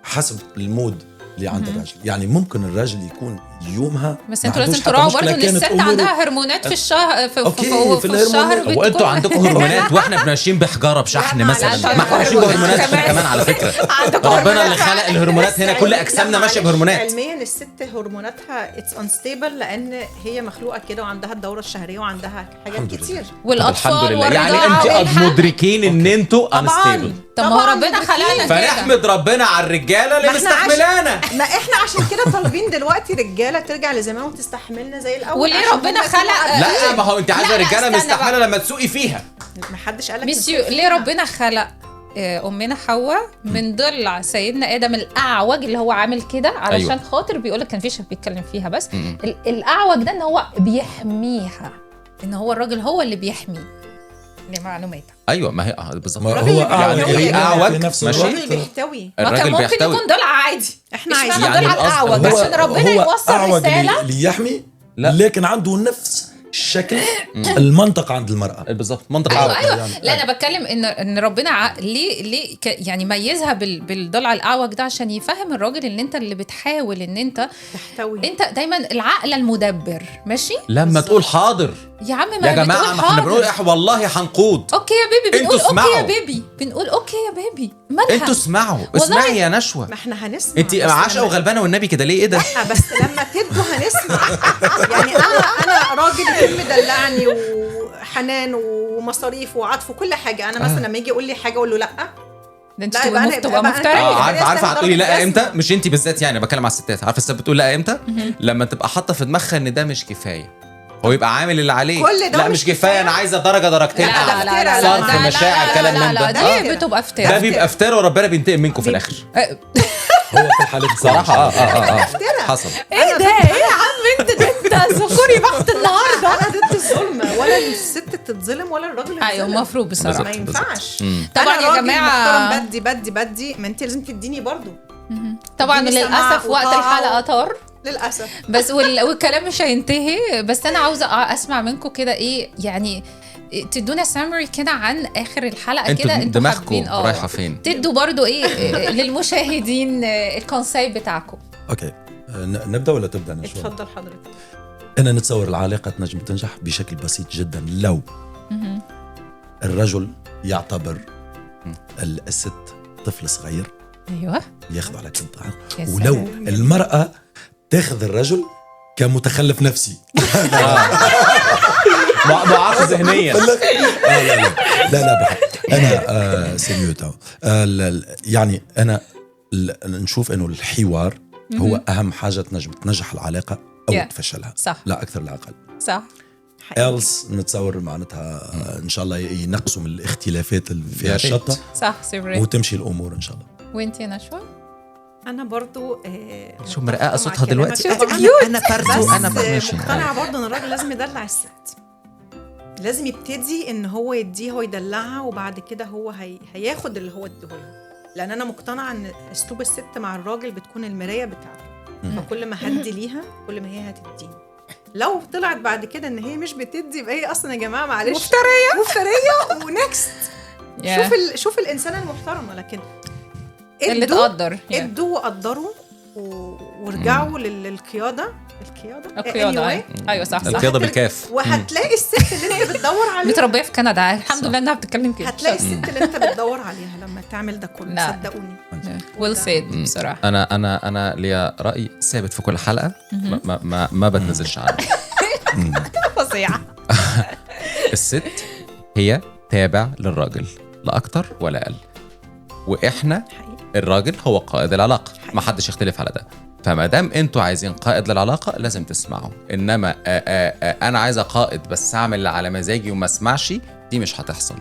حسب المود اللي عند الراجل، يعني ممكن الراجل يكون يومها
بس
ما
انتوا لازم
عندوش حتى
تراعوا
مشكلة،
برضه ان
كانت
الست
أموره-
عندها هرمونات في الشهر في
أوكي،
في
في
الشهر
الهرمونات.
وانتوا
بتكون-
عندكم هرمونات واحنا ماشيين بحجاره بشحن
لا،
مثلا.
معلش،
ما احنا ماشيين
هرمونات
بهرمونات احنا
كمان.
كمان على فكره.
عندكم
ربنا اللي
هرمونات.
خلق الهرمونات هنا، كل اجسامنا ماشيه بهرمونات.
علميا الست هرموناتها اتس انستيبل لان هي مخلوقه كده وعندها الدوره الشهريه وعندها حاجات
الحمد لله.
كتير.
والاطفال
الحمد لله. يعني
والرضاعة
انت
والحمل.
مدركين ان انتوا انستيبل،
طب ما هو
طبعاً
ربنا خلقنا كده.
فنحمد ربنا على الرجاله اللي
ما احنا
مستحملانا.
ما احنا عشان كده طالبين دلوقتي رجاله ترجع لزمان وتستحملنا زي الاول.
وليه
عشان
ربنا
هم
خلق-
يكونوا
لا ما هو انت عايزه
لا، لا،
رجاله
استنى
مستحمله
بقى.
لما تسوقي فيها.
ما حدش قالك
ميسيو ليه ربنا خلق امنا حواء من ضلع سيدنا ادم الاعوج اللي هو عامل كده علشان
أيوة.
خاطر بيقول لك كان في شيخ بيتكلم فيها، بس الاعوج ده ان هو بيحميها ان هو الراجل هو اللي بيحمي لمعلوماتك.
ايوه ما هي بالظبط
هو
أعوج،
في نفس
ماشي.
الراجل
الوقت
بيحتوي.
ما كان
الراجل
ممكن
بيحتوي.
يكون ضلع عادي،
احنا
اشمعنى
عايزين
يعني
ضلع
القصد
الاعوج عشان ربنا يوصل
أعوج
رساله.
ليحمي،
لا.
لكن عنده نفس الشكل المنطقة عند المرأة.
بالظبط منطقه
ايوه
أعوج.
ايوه
يعني.
لا انا بتكلم ان ربنا ليه يعني ميزها بالضلع الاعوج ده عشان يفهم الراجل ان انت اللي بتحاول ان انت
تحتوي.
دايما العقل المدبر ماشي.
لما تقول حاضر
يا عم ما
يا جماعه
بتقول
ما احنا بنقول
حاضر.
والله هنقود.
اوكي يا بيبي،
انتوا
بنقول اوكي يا
اسمعوا.
بيبي، بنقول اوكي يا بيبي، مالها؟
انتوا اسمعوا
والله.
اسمعي يا نشوى.
ما احنا هنسمع.
انت
بس
عاشقه
لما-
وغلبانه والنبي كده ليه؟ ايه ده؟
بس لما تدوا هنسمع. يعني انا راجل يكون مدلعني وحنان ومصاريف وعطف وكل حاجه، انا مثلا لما يجي يقول لي حاجه اقول له لا.
ده انت
لا،
تبقى
يبقى أنا-
تبقى
يبقى أنا-
مفترية.
عارفه هتقولي لا
ضربة
امتى؟
جزمة.
مش انت بالذات يعني، بتكلم على الستات. عارفه الست بتقول لا امتى؟ لما تبقى حاطه في دماغها ان ده مش كفايه، هو يبقى عامل اللي عليه.
كل ده
لا
مش
مش كفايه،
كفاية.
انا عايزه درجه درجتين
لا،
أعلى.
لا، لا،
صرف
لا،
مشاعر كلام من
لا
ده.
دي بتبقى
ده
افتراء.
بيبقى افتراء وربنا بينتقم منكم في الاخر
هو في الحالة
صراحه. حصل.
ايه ده ايه يا عم انت ذكوري بحت النهارده.
انا ضد الظلم، ولا الست تتظلم ولا الراجل
ايوه
يتظلم.
المفروض بصراحه.
ما ينفعش.
طبعا
أنا
يا
راجل
جماعه
محترم، بدي ما انت لازم تديني برضو.
طبعا
اديني سمع
للاسف وقت
وطاعة
الحلقه طار
للاسف.
بس والكلام مش هينتهي. بس انا عاوزه اسمع منكم كده ايه يعني، تدونا سامري كده عن اخر الحلقه كده.
انتوا
انتوا
دماغكم
حابين
رايحه فين؟
تدوا برضو ايه للمشاهدين الكونسيبت بتاعكم.
اوكي نبدا ولا تبدا نشوف؟
اتفضل حضرتك.
انا نتصور العلاقه تنجم تنجح بشكل بسيط جدا لو الرجل يعتبر الست طفل صغير
ايوه
ياخذ على كبار،
يا
ولو
سلام.
المراه تاخذ الرجل كمتخلف نفسي.
ضعاف ذهنيا.
لا بحق. انا سيريو تو يعني انا نشوف انه الحوار هو اهم حاجه تنجم تنجح العلاقه او
Yeah.
تفشلها،
صح.
لا اكثر لا اقل.
صح.
إلس نتصور معناتها ان شاء الله ينقصوا من الاختلافات اللي فيها
يا ريت.
الشطه
صح سيبري.
وتمشي الامور ان شاء الله.
وانت يا نشوى؟
انا برضو
شو مرققه صوتها
مع كلامك.
دلوقتي؟
طبعاً
كيوت.
انا
ماشي.
مقتنعه برضو ان الراجل لازم يدلع الست. لازم يبتدي ان هو يديها ويدلعها، وبعد كده هو هياخد اللي هو اديهولها. لان انا مقتنعه ان اسلوب الست مع الراجل بتكون المرايه بتاعته. فكل ما هدي ليها كل ما هي هتديني. لو طلعت بعد كده ان هي مش بتدي، يبقى هي اصلا يا جماعه معلش مفتريه ونكست. شوف الانسانه المحترمه. لكن
اللي
ادوا-
تقدر
ادوا وقدروا وارجعوا للقياده.
القيادة.
anyway.
ايوه صح صح.
القياده بالكاف.
وهتلاقي الست اللي انت بتدور عليها.
متربيه في كندا الحمد لله انها بتتكلم كده.
هتلاقي الست اللي انت بتدور عليها لما تعمل ده كله.
لا.
صدقوني.
ويل سيد بصراحه.
انا ليا راي ثابت في كل حلقه ما بتنزلش عنه.
فظيعه.
الست هي تابع للراجل لا اكتر ولا اقل، واحنا
حقيقي.
الراجل هو قائد العلاقه، ما حدش يختلف على ده. فما دام انتوا عايزين قائد للعلاقه لازم تسمعوا، انما انا عايزه قائد بس اعمل اللي على مزاجي وما اسمعش، دي مش هتحصل.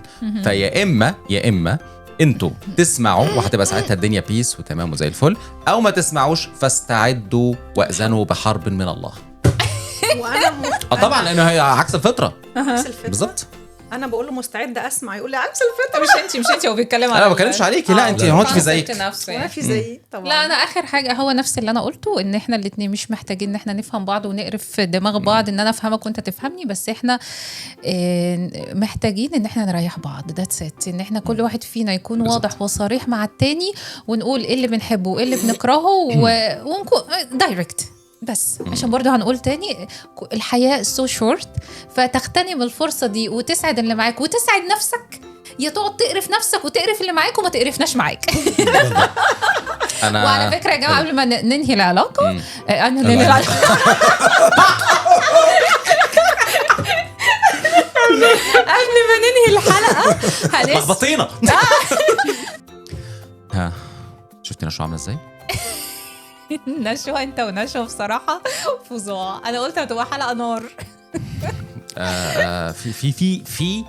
فيا اما انتوا تسمعوا وهتبقى ساعتها الدنيا بيس وتمام وزي الفل، او ما تسمعوش فاستعدوا واذنوا بحرب من الله.
وانا
طبعا لانه هي عكس الفطره.
عكس الفطرة.
بالظبط.
انا بقول له مستعده اسمع، يقول لي عكس الفطره.
مش انت هو بيتكلم
انا ما بتكلمش عليكي، لا انت هو في زيك.
وانا في زيي طبعا.
لا انا اخر حاجه هو نفس اللي انا قلته، ان احنا الاثنين مش محتاجين ان احنا نفهم بعض ونقرف دماغ بعض، ان انا افهمك وانت تفهمني، بس احنا محتاجين ان احنا نريح بعض. ذاتس ات، ان احنا كل واحد فينا يكون واضح وصريح مع التاني، ونقول ايه اللي بنحبه وايه اللي بنكرهه ونكون دايركت. بس عشان برضو هنقول تاني، الحياة سو شورت، فتغتنم الفرصة دي وتسعد اللي معاك وتسعد نفسك، يا تقعد تقرف نفسك وتقرف اللي معاك وما تقرفناش معاك. وعلى فكرة يا جماعة قبل ما ننهي العلاقة قبل ما ننهي الحلقة
لخبطينا. ها شفتي نشوى عامله ازاي؟
نشوى انت ونشوى بصراحة فظاع. انا قلت هتبقى حلقة نار.
في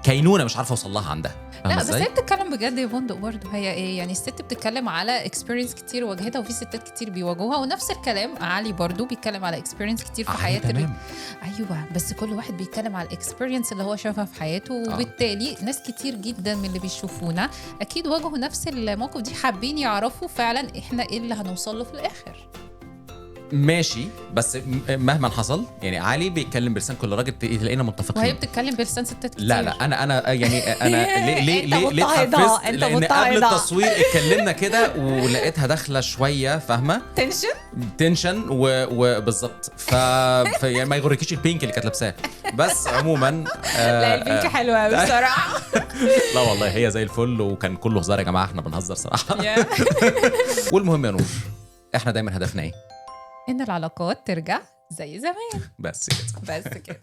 كينونه مش عارفه اوصل لها عندها.
لا بس هي بتتكلم بجد يا بندق برضه. هي ايه يعني الست بتتكلم على اكسبيرينس كتير واجهتها، وفي ستات كتير بيواجهوها، ونفس الكلام علي برضه بيتكلم على اكسبيرينس كتير في حياته. ايوه بس كل واحد بيتكلم على الاكسبيرينس اللي هو شافها في حياته، وبالتالي ناس كتير جدا من اللي بيشوفونا اكيد واجهوا نفس الموقف دي، حابين يعرفوا فعلا احنا ايه اللي هنوصل له في الاخر.
ماشي بس مهما حصل يعني علي بيتكلم بلسان كل راجل تلاقينا متفقين،
وهي بتتكلم بلسان ستات كتير.
لا انا يعني انا ليه اتحفزت لان قبل التصوير اتكلمنا كده ولقيتها داخله شويه فاهمه تنشن وبالظبط يعني ما يغركيش البينك اللي كانت لابساه بس عموما
لا البينك حلوه قوي بصراحه.
لا والله هي زي الفل وكان كله هزار يا جماعه، احنا بنهزر صراحه. والمهم يا نور احنا دايما هدفنا ايه؟
ان العلاقات ترجع زي زمان.
بس كده.